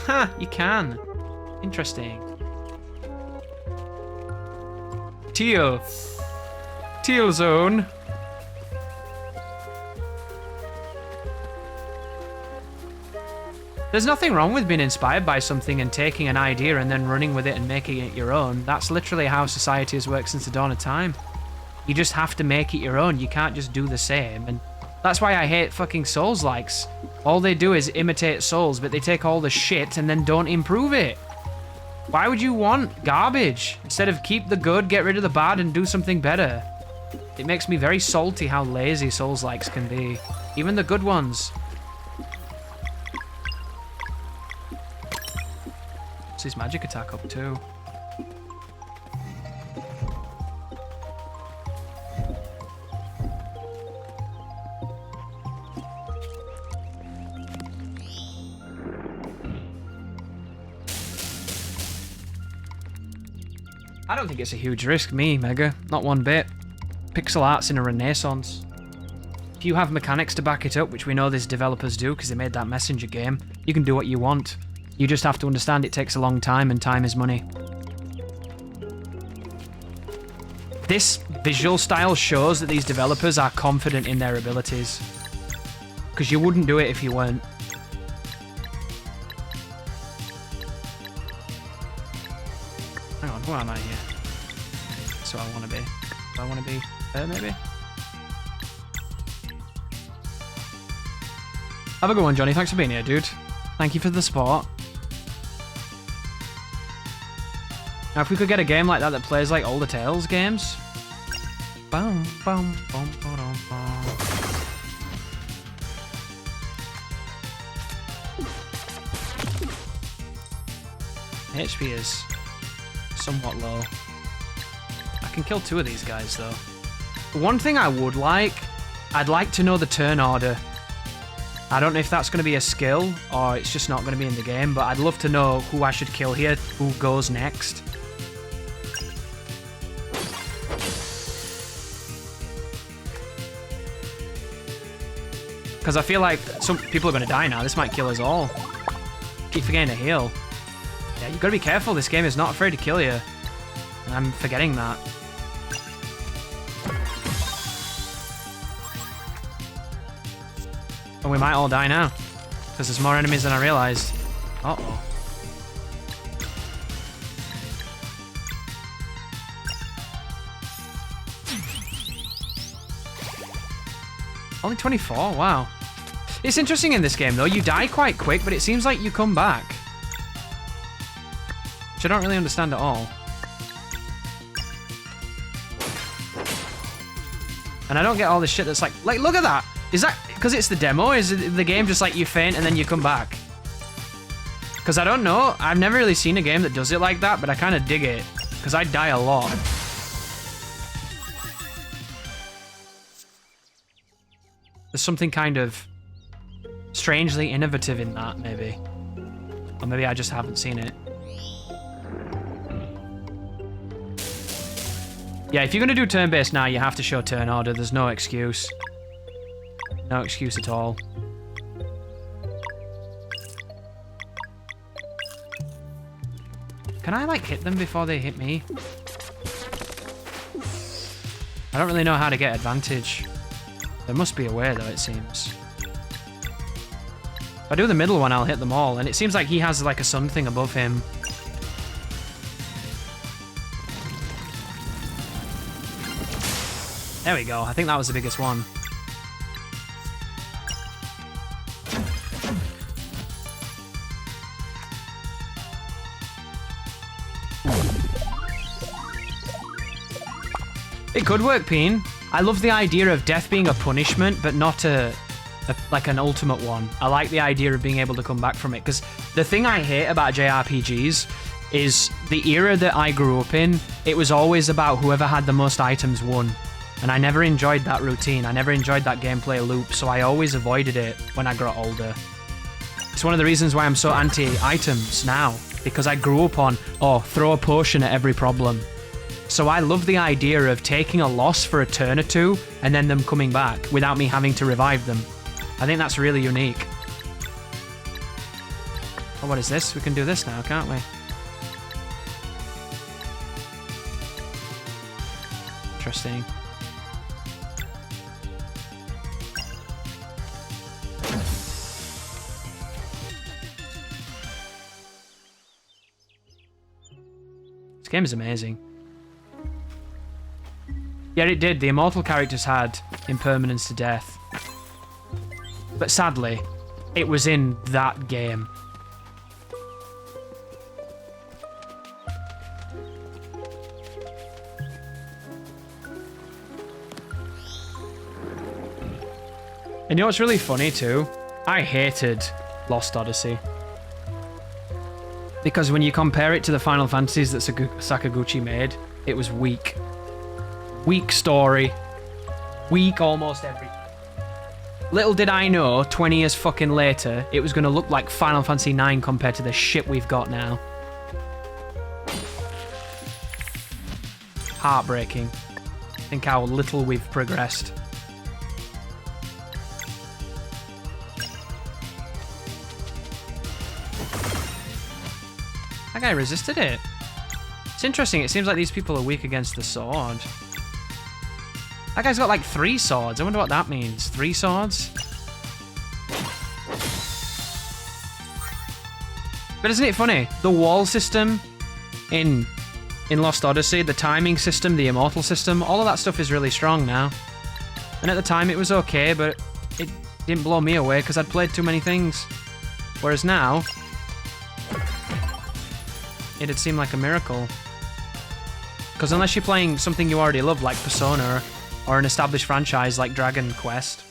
Ha, you can. Interesting. Teal. Teal zone. There's nothing wrong with being inspired by something and taking an idea and then running with it and making it your own. That's literally how society has worked since the dawn of time. You just have to make it your own. You can't just do the same. And that's why I hate fucking Souls-likes. All they do is imitate Souls, but they take all the shit and then don't improve it. Why would you want garbage? Instead of keep the good, get rid of the bad, and do something better. It makes me very salty how lazy Souls-likes can be. Even the good ones. What's his magic attack up to? I don't think it's a huge risk, me, Mega. Not one bit. Pixel art's in a renaissance. If you have mechanics to back it up, which we know these developers do because they made that messenger game, you can do what you want. You just have to understand it takes a long time and time is money. This visual style shows that these developers are confident in their abilities. Because you wouldn't do it if you weren't. Hang on, who am I here? So I want to be. Do I want to be her, maybe? Have a good one, Johnny. Thanks for being here, dude. Thank you for the support. Now, if we could get a game like that plays like all the Tales games. Boom, boom, boom, boom, boom. HP is somewhat low. I can kill 2 of these guys, though. One thing I would like, I'd like to know the turn order. I don't know if that's going to be a skill or it's just not going to be in the game, but I'd love to know who I should kill here, who goes next. Because I feel like some people are going to die now. This might kill us all. Keep forgetting to heal. Yeah, you've got to be careful. This game is not afraid to kill you. And I'm forgetting that. And we might all die now. Because there's more enemies than I realized. Uh-oh. Only 24? Wow. It's interesting in this game, though. You die quite quick, but it seems like you come back. Which I don't really understand at all. And I don't get all this shit that's like, look at that! Is that, because it's the demo, is the game just like you faint and then you come back? Because I don't know, I've never really seen a game that does it like that, but I kind of dig it. Because I die a lot. There's something kind of strangely innovative in that, maybe. Or maybe I just haven't seen it. Yeah, if you're going to do turn-based now, you have to show turn order. There's no excuse. No excuse at all. Can I, like, hit them before they hit me? I don't really know how to get advantage. There must be a way, though, it seems. If I do the middle one, I'll hit them all. And it seems like he has, like, a sun thing above him. There we go. I think that was the biggest one. It could work, Peen. I love the idea of death being a punishment, but not like an ultimate one. I like the idea of being able to come back from it, because the thing I hate about JRPGs is the era that I grew up in, it was always about whoever had the most items won. And I never enjoyed that routine. I never enjoyed that gameplay loop, so I always avoided it when I got older. It's one of the reasons why I'm so anti-items now, because I grew up on, oh, throw a potion at every problem. So I love the idea of taking a loss for a turn or two, and then them coming back without me having to revive them. I think that's really unique. Oh, what is this? We can do this now, can't we? Interesting. This game is amazing. Yeah, it did. The immortal characters had impermanence to death. But sadly, it was in that game. And you know what's really funny too? I hated Lost Odyssey. Because when you compare it to the Final Fantasies that Sakaguchi made, it was weak. Weak story. Weak almost everything. Little did I know, 20 years fucking later, it was going to look like Final Fantasy IX compared to the shit we've got now. Heartbreaking. Think how little we've progressed. That guy resisted it. It's interesting, it seems like these people are weak against the sword. That guy's got like 3 swords. I wonder what that means. 3 swords? But isn't it funny? The wall system in Lost Odyssey, the timing system, the immortal system, all of that stuff is really strong now. And at the time it was okay, but it didn't blow me away because I'd played too many things. Whereas now, it'd seem like a miracle. Because unless you're playing something you already love, like Persona, or an established franchise like Dragon Quest,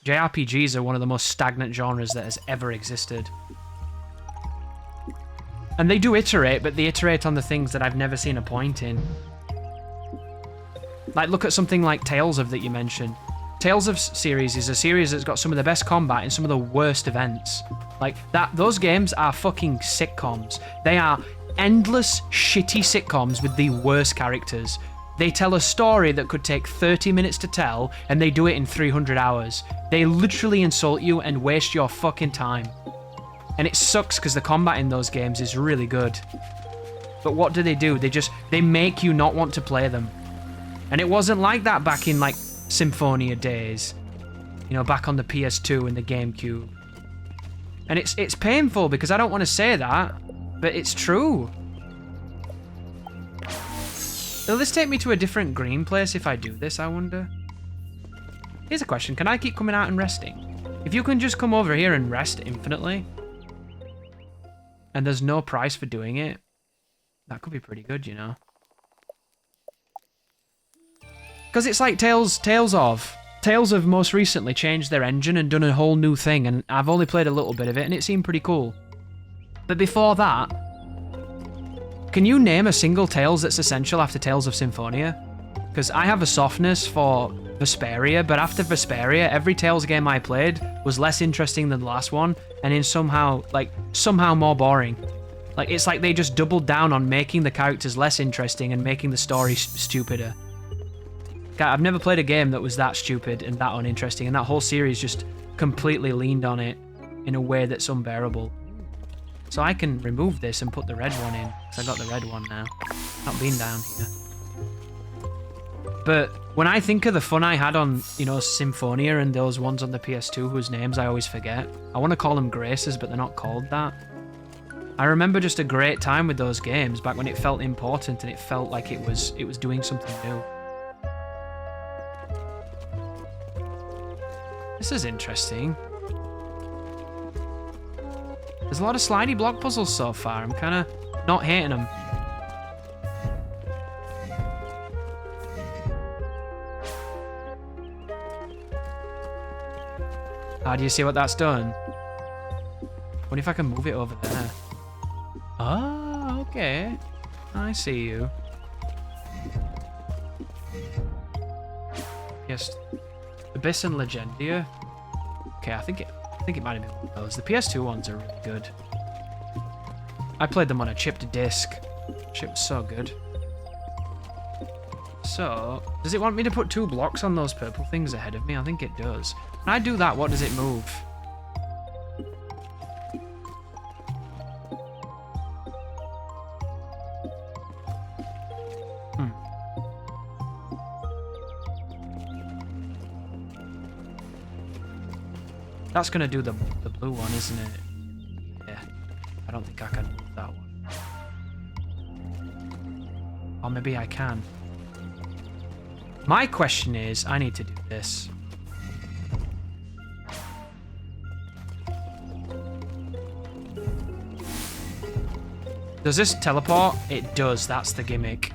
JRPGs are one of the most stagnant genres that has ever existed. And they do iterate, but they iterate on the things that I've never seen a point in. Like, look at something like Tales of that you mentioned. Tales of series is a series that's got some of the best combat and some of the worst events. Like, those games are fucking sitcoms. They are endless, shitty sitcoms with the worst characters. They tell a story that could take 30 minutes to tell, and they do it in 300 hours. They literally insult you and waste your fucking time. And it sucks because the combat in those games is really good. But what do? They make you not want to play them. And it wasn't like that back in, like, Symphonia days. You know, back on the PS2 and the GameCube. And it's painful because I don't want to say that, but it's true. Will this take me to a different green place if I do this, I wonder? Here's a question. Can I keep coming out and resting? If you can just come over here and rest infinitely, and there's no price for doing it, that could be pretty good, you know? Because it's like Tales of most recently changed their engine and done a whole new thing, and I've only played a little bit of it, and it seemed pretty cool. But before that, can you name a single Tales that's essential after Tales of Symphonia? Because I have a softness for Vesperia, but after Vesperia, every Tales game I played was less interesting than the last one, and in somehow more boring. Like, it's like they just doubled down on making the characters less interesting and making the story stupider. I've never played a game that was that stupid and that uninteresting, and that whole series just completely leaned on it in a way that's unbearable. So I can remove this and put the red one in, because I got the red one now. Not been down here. But when I think of the fun I had on, you know, Symphonia and those ones on the PS2 whose names I always forget, I want to call them Graces, but they're not called that. I remember just a great time with those games back when it felt important and it felt like it was doing something new. This is interesting. There's a lot of slidey block puzzles so far. I'm kind of not hating them. Do you see what that's done? What if I can move it over there? Oh, okay. I see you. Yes. Abyss and Legendia. Okay, I think it might have been one of those. The PS2 ones are really good. I played them on a chipped disc. Shit was so good. So, does it want me to put 2 blocks on those purple things ahead of me? I think it does. When I do that, what does it move? That's gonna do the blue one, isn't it? Yeah. I don't think I can move that one. Or maybe I can. My question is, I need to do this. Does this teleport? It does, that's the gimmick.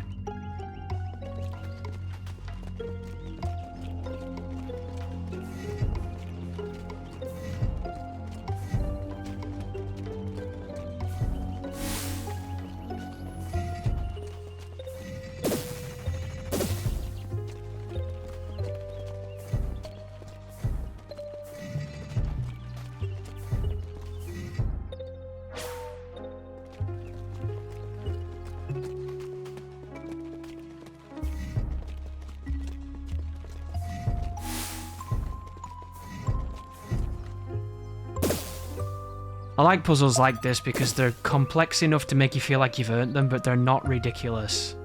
I like puzzles like this because they're complex enough to make you feel like you've earned them, but they're not ridiculous.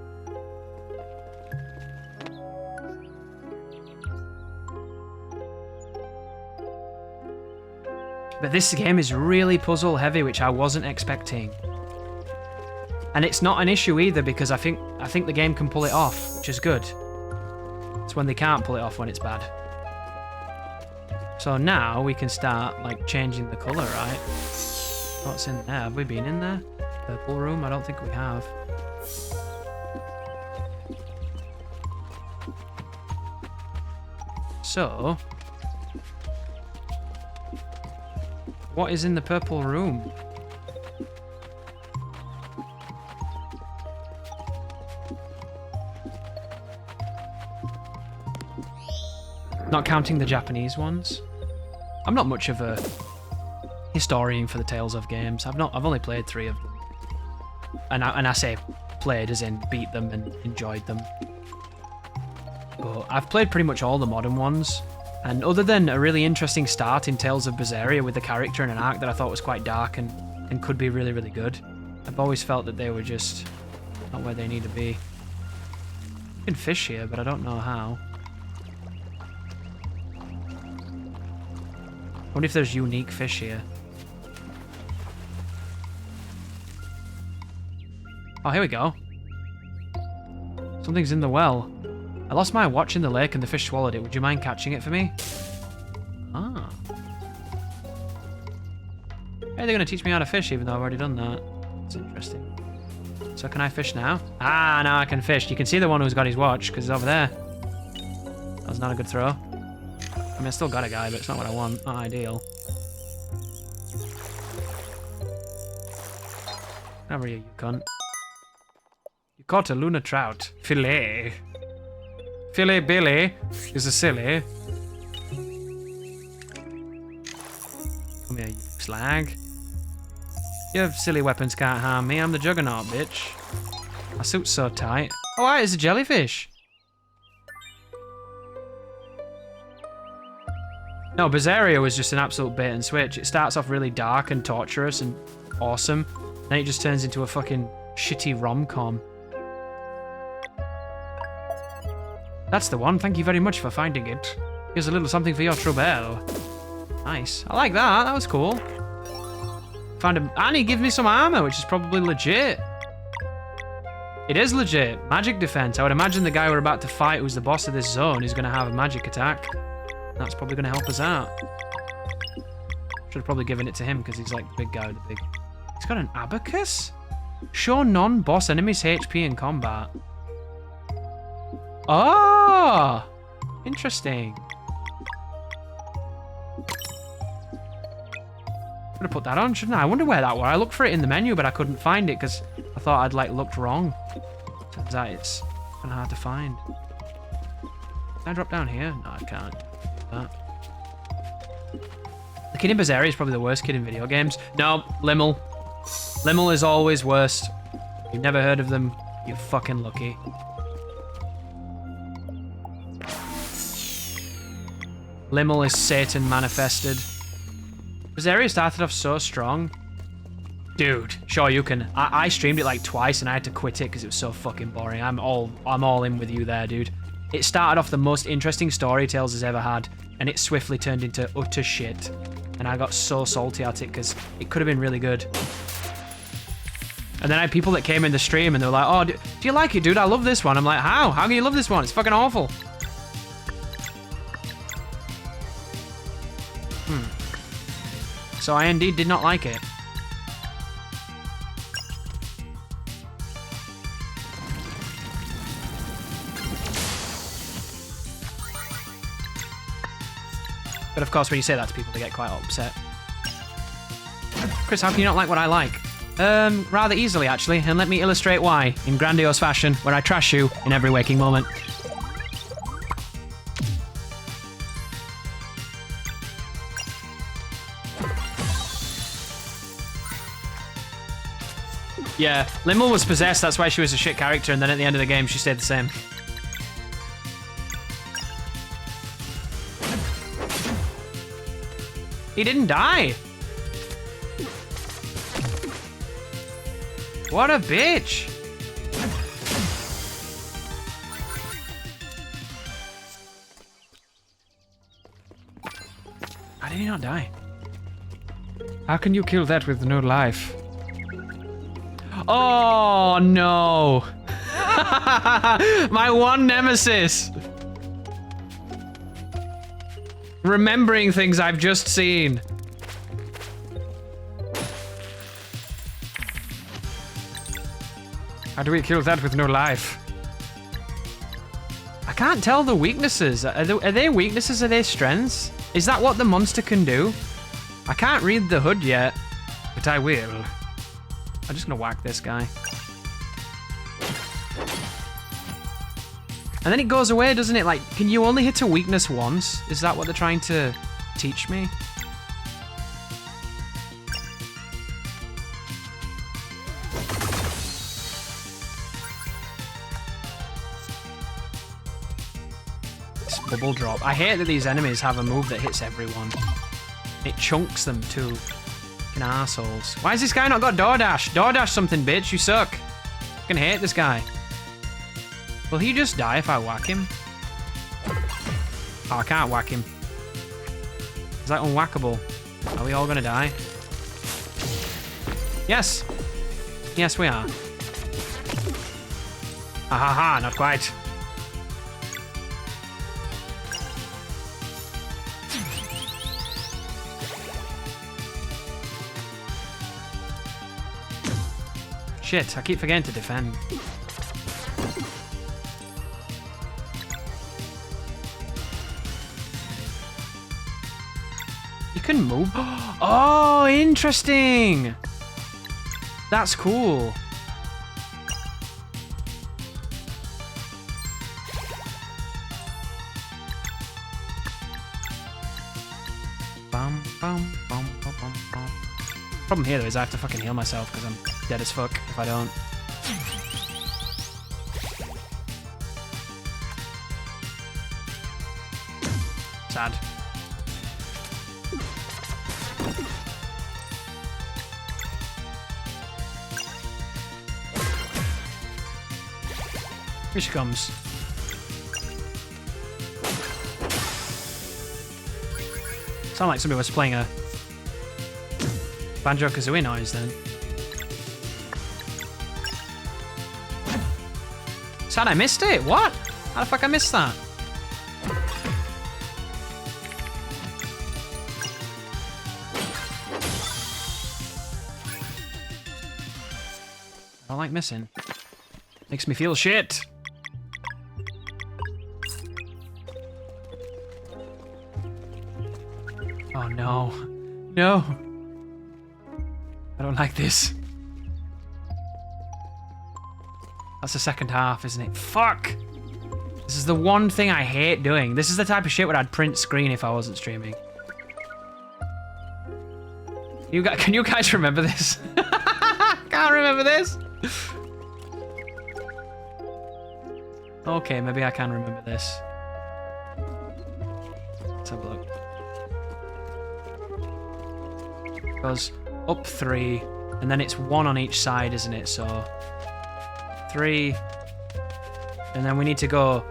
But this game is really puzzle heavy, which I wasn't expecting. And it's not an issue either because I think the game can pull it off, which is good. It's when they can't pull it off when it's bad. So now we can start like changing the colour, right? What's in there? Have we been in there? Purple room? I don't think we have. So, what is in the purple room? Not counting the Japanese ones. I'm not much of a historian for the Tales of games. I've only played 3 of them. And I say played as in beat them and enjoyed them. But I've played pretty much all the modern ones. And other than a really interesting start in Tales of Berseria with a character and an arc that I thought was quite dark and could be really, really good, I've always felt that they were just not where they need to be. You can fish here, but I don't know how. I wonder if there's unique fish here. Oh, here we go. Something's in the well. I lost my watch in the lake and the fish swallowed it. Would you mind catching it for me? Ah. Hey, they're going to teach me how to fish even though I've already done that. That's interesting. So can I fish now? Ah, now I can fish. You can see the one who's got his watch because he's over there. That was not a good throw. I mean, I still got a guy, but it's not what I want. Not ideal. Come over here, you cunt. You caught a Luna trout. Filet. Filet Billy is a silly. Come here, you slag. Your silly weapons can't harm me. I'm the Juggernaut, bitch. My suit's so tight. Oh, right, it's a jellyfish. No, Berseria was just an absolute bait and switch. It starts off really dark and torturous and awesome. Then it just turns into a fucking shitty rom-com. That's the one. Thank you very much for finding it. Here's a little something for your trouble. Nice. I like that. That was cool. Found him. And he gives me some armor, which is probably legit. It is legit. Magic defense. I would imagine the guy we're about to fight, who's the boss of this zone, is going to have a magic attack. That's probably going to help us out. Should have probably given it to him because he's like the big guy with the big... He's got an abacus? Show non-boss enemies HP in combat. Oh! Interesting. Could have put that on, shouldn't I? I wonder where that was. I looked for it in the menu, but I couldn't find it because I thought I'd like looked wrong. Turns out it's kind of hard to find. Can I drop down here? No, I can't. That. The kid in Berseria is probably the worst kid in video games. No, Limmel. Limmel is always worst. You've never heard of them, you're fucking lucky. Limmel is Satan manifested. Berseria started off so strong. Dude, sure you can. I streamed it like twice and I had to quit it because it was so fucking boring. I'm all in with you there, dude. It started off the most interesting story Tales has ever had, and it swiftly turned into utter shit. And I got so salty at it because it could have been really good. And then I had people that came in the stream and they were like, oh, do you like it, dude? I love this one. I'm like, how? How can you love this one? It's fucking awful. So I indeed did not like it. But of course, when you say that to people, they get quite upset. Chris, how can you not like what I like? Rather easily, actually, and let me illustrate why, in grandiose fashion, where I trash you in every waking moment. Yeah, Limmel was possessed, that's why she was a shit character, and then at the end of the game, she stayed the same. He didn't die! What a bitch! How did he not die? How can you kill that with no life? Oh no! My one nemesis! Remembering things I've just seen. How do we kill that with no life? I can't tell the weaknesses. Are they weaknesses? Are they strengths? Is that what the monster can do? I can't read the HUD yet, but I will. I'm just gonna whack this guy. And then it goes away, doesn't it? Like, can you only hit a weakness once? Is that what they're trying to teach me? This bubble drop. I hate that these enemies have a move that hits everyone. It chunks them too. Fucking assholes. Why has this guy not got DoorDash? DoorDash something, bitch. You suck. I fucking hate this guy. Will he just die if I whack him? Oh, I can't whack him. Is that unwhackable? Are we all gonna die? Yes! Yes, we are. Ha ha ha, not quite. Shit, I keep forgetting to defend. You can move. Oh, interesting. That's cool. Bum, bum, bum, bum, bum, bum. Problem here though is I have to fucking heal myself because I'm dead as fuck if I don't. Sad. Here she comes. Sound like somebody was playing a Banjo-Kazooie noise then. Sad I missed it. What? How the fuck I missed that? I don't like missing. Makes me feel shit. Oh no. No. I don't like this. That's the second half, isn't it? Fuck! This is the one thing I hate doing. This is the type of shit where I'd print screen if I wasn't streaming. Can you guys remember this? Can't remember this. Okay, maybe I can remember this. Let's have a look. It goes up 3, and then it's 1 on each side, isn't it? So 3, and then we need to go.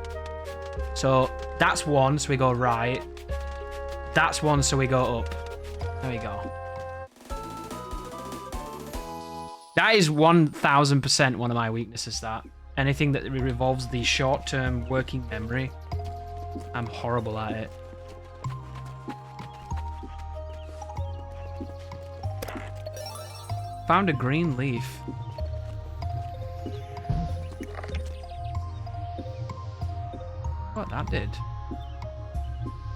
So that's 1, so we go right. That's 1, so we go up. There we go. That is 1000% one of my weaknesses, that. Anything that revolves the short-term working memory, I'm horrible at it. Found a green leaf. What that did?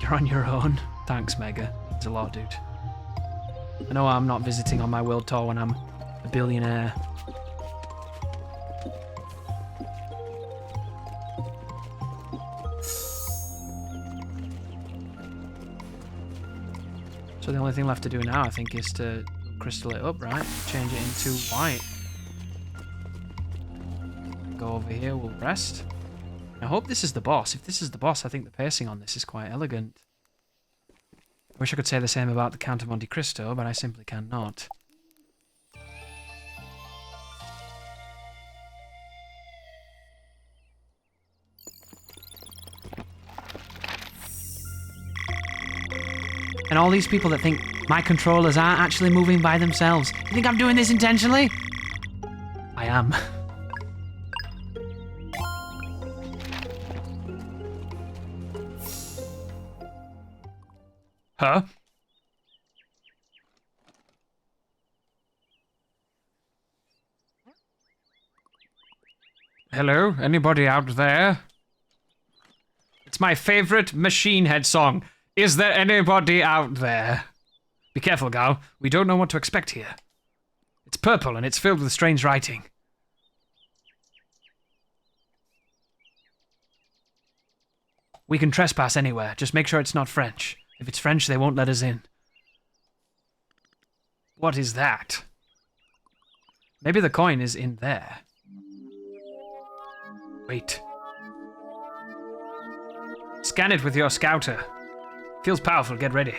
You're on your own. Thanks, Mega. Means a lot, dude. I know I'm not visiting on my world tour when I'm a billionaire. So the only thing left to do now, I think, is to crystal it up, right? Change it into white. Go over here, we'll rest. I hope this is the boss. If this is the boss, I think the pacing on this is quite elegant. I wish I could say the same about the Count of Monte Cristo, but I simply cannot. And all these people that think my controllers aren't actually moving by themselves. You think I'm doing this intentionally? I am. Huh? Hello? Anybody out there? It's my favorite Machine Head song. Is there anybody out there? Be careful, Gal. We don't know what to expect here. It's purple and it's filled with strange writing. We can trespass anywhere. Just make sure it's not French. If it's French, they won't let us in. What is that? Maybe the coin is in there. Wait. Scan it with your scouter. Feels powerful, get ready.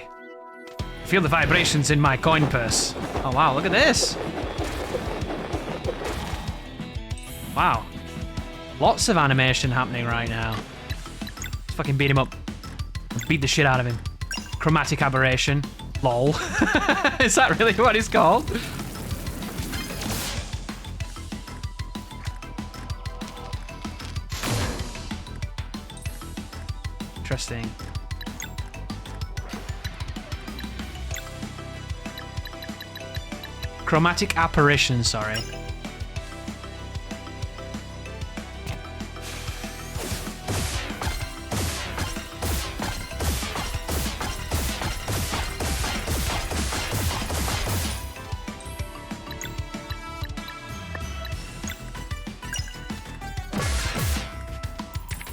Feel the vibrations in my coin purse. Oh wow, look at this. Wow. Lots of animation happening right now. Let's fucking beat him up. Beat the shit out of him. Chromatic aberration. Lol. Is that really what it's called? Interesting. Chromatic apparition, sorry.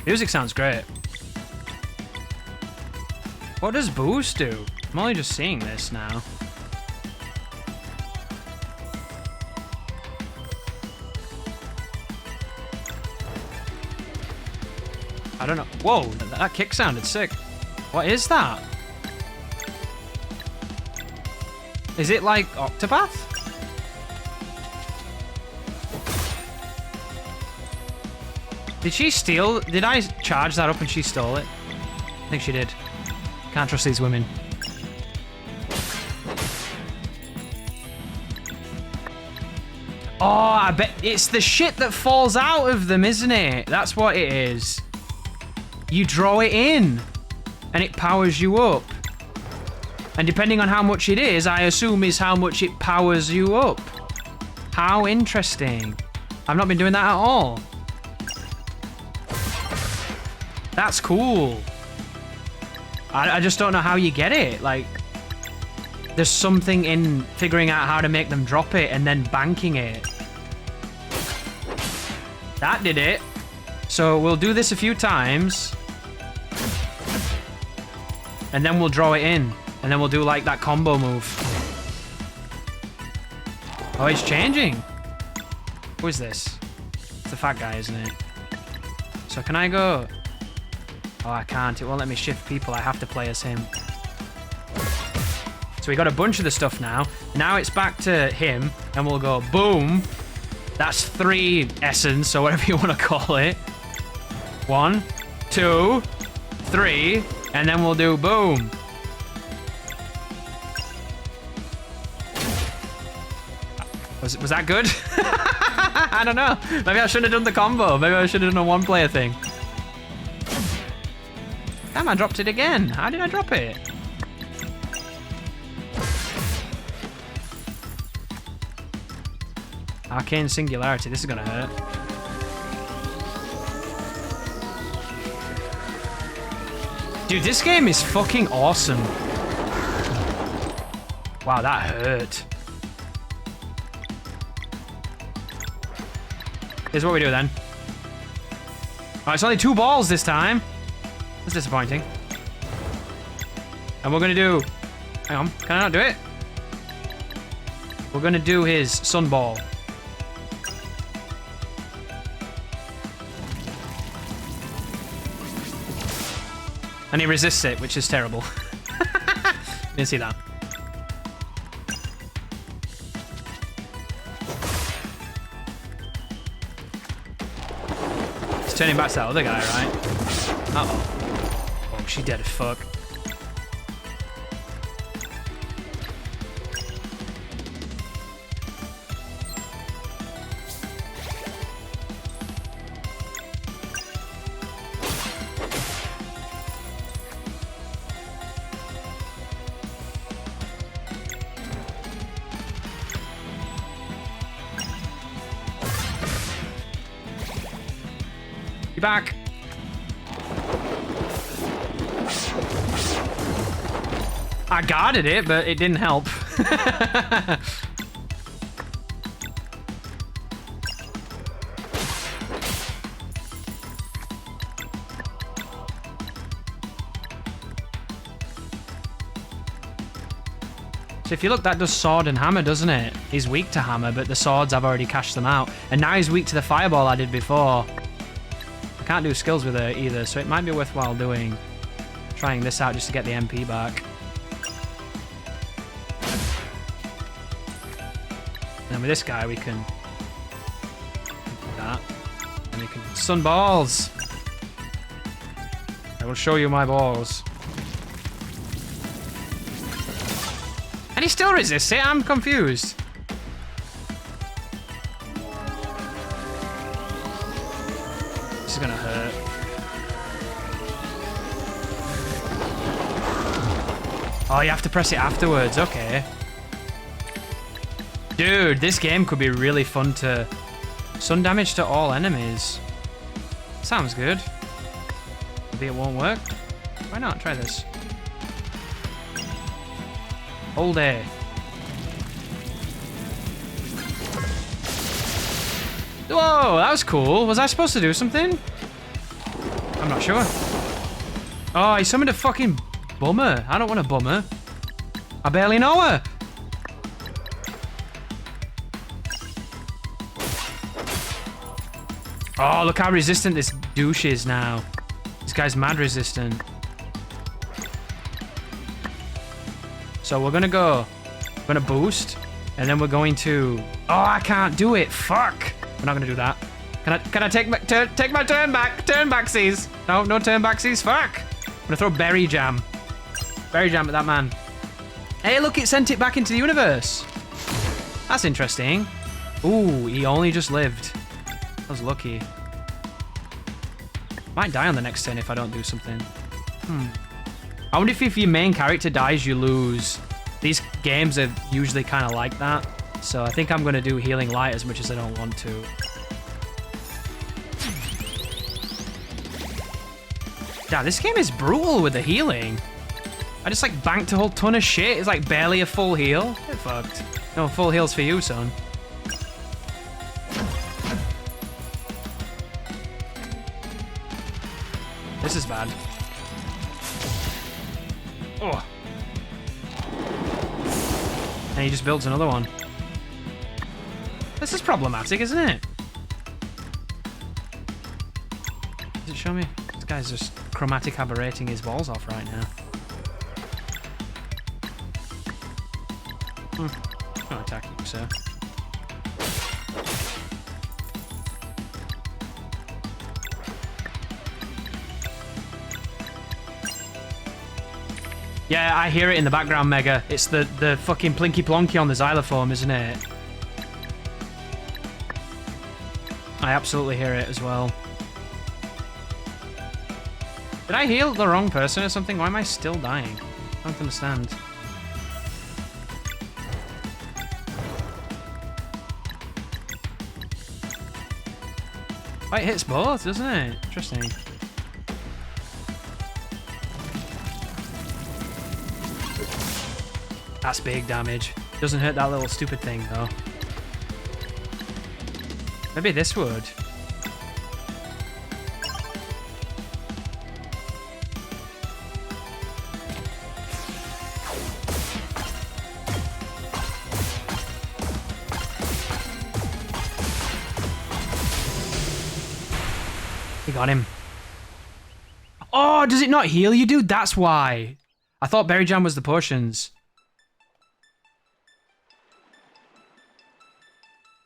Music sounds great. What does boost do? I'm only just seeing this now. I don't know. Whoa, that kick sounded sick. What is that? Is it like Octopath? Did she steal? Did I charge that up and she stole it? I think she did. Can't trust these women. Oh, I bet it's the shit that falls out of them, isn't it? That's what it is. You draw it in and it powers you up. And depending on how much it is, I assume is how much it powers you up. How interesting. I've not been doing that at all. That's cool. I just don't know how you get it. Like, there's something in figuring out how to make them drop it and then banking it. That did it. So we'll do this a few times. And then we'll draw it in. And then we'll do like that combo move. Oh, it's changing. Who is this? It's the fat guy, isn't it? So can I go... Oh, I can't. It won't let me shift people. I have to play as him. So we got a bunch of the stuff now. Now it's back to him, and we'll go boom. That's 3 essence, or whatever you want to call it. 1, 2, 3, and then we'll do boom. Was that good? I don't know. Maybe I should have done the combo. Maybe I should have done a one-player thing. Damn, I dropped it again. How did I drop it? Arcane Singularity. This is gonna hurt. Dude, this game is fucking awesome. Wow, that hurt. Here's what we do then. Oh, it's only 2 balls this time. That's disappointing. And we're gonna do... Hang on, can I not do it? We're gonna do his sun ball. And he resists it, which is terrible. Didn't see that. He's turning back to that other guy, right? Uh-oh. Oh, she dead as fuck. You back? I guarded it, but it didn't help. So if you look, that does sword and hammer, doesn't it? He's weak to hammer, but the swords, I've already cashed them out. And now he's weak to the fireball I did before. Can't do skills with her either, so it might be worthwhile trying this out just to get the MP back. And with this guy we can do that. And we can sun balls. I will show you my balls. And he still resists it, I'm confused. This is gonna hurt. Oh, you have to press it afterwards, okay. Dude, this game could be really fun to... Sun damage to all enemies. Sounds good. Maybe it won't work. Why not? Try this. Hold A. Whoa, that was cool. Was I supposed to do something? I'm not sure. Oh, he summoned a fucking bummer. I don't want a bummer. I barely know her. Oh, look how resistant this douche is now. This guy's mad resistant. So we're gonna boost, and then we're going to... Oh, I can't do it. Fuck. We're not gonna do that. Can I take my turn back? Turn backsies. No turn backsies. Fuck. I'm gonna throw berry jam. Berry jam at that man. Hey, look, it sent it back into the universe. That's interesting. Ooh, he only just lived. I was lucky. Might die on the next turn if I don't do something. I wonder if your main character dies, you lose. These games are usually kind of like that. So I think I'm going to do Healing Light as much as I don't want to. Yeah, this game is brutal with the healing. I just like banked a whole ton of shit. It's like barely a full heal. Get fucked. No full heals for you, son. This is bad. Oh. And he just builds another one. This is problematic, isn't it? Does it show me? This guy's just chromatic aberrating his balls off right now. I'll attack you, sir. Yeah, I hear it in the background, Mega. It's the fucking Plinky Plonky on the xylophone, isn't it? I absolutely hear it as well. Did I heal the wrong person or something? Why am I still dying? I don't understand. Oh, it hits both, doesn't it? Interesting. That's big damage. Doesn't hurt that little stupid thing, though. Maybe this would. We got him. Oh, does it not heal you, dude? That's why. I thought Berry Jam was the potions.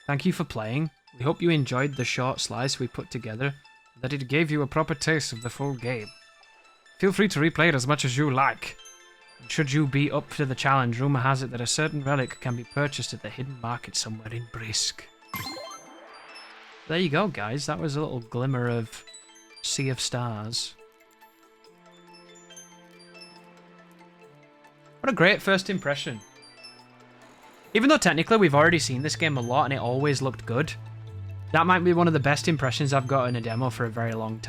Thank you for playing. We hope you enjoyed the short slice we put together, and that it gave you a proper taste of the full game. Feel free to replay it as much as you like. And should you be up to the challenge, rumour has it that a certain relic can be purchased at the hidden market somewhere in Brisk. There you go, guys. That was a little glimmer of Sea of Stars. What a great first impression. Even though technically we've already seen this game a lot and it always looked good, that might be one of the best impressions I've got in a demo for a very long time.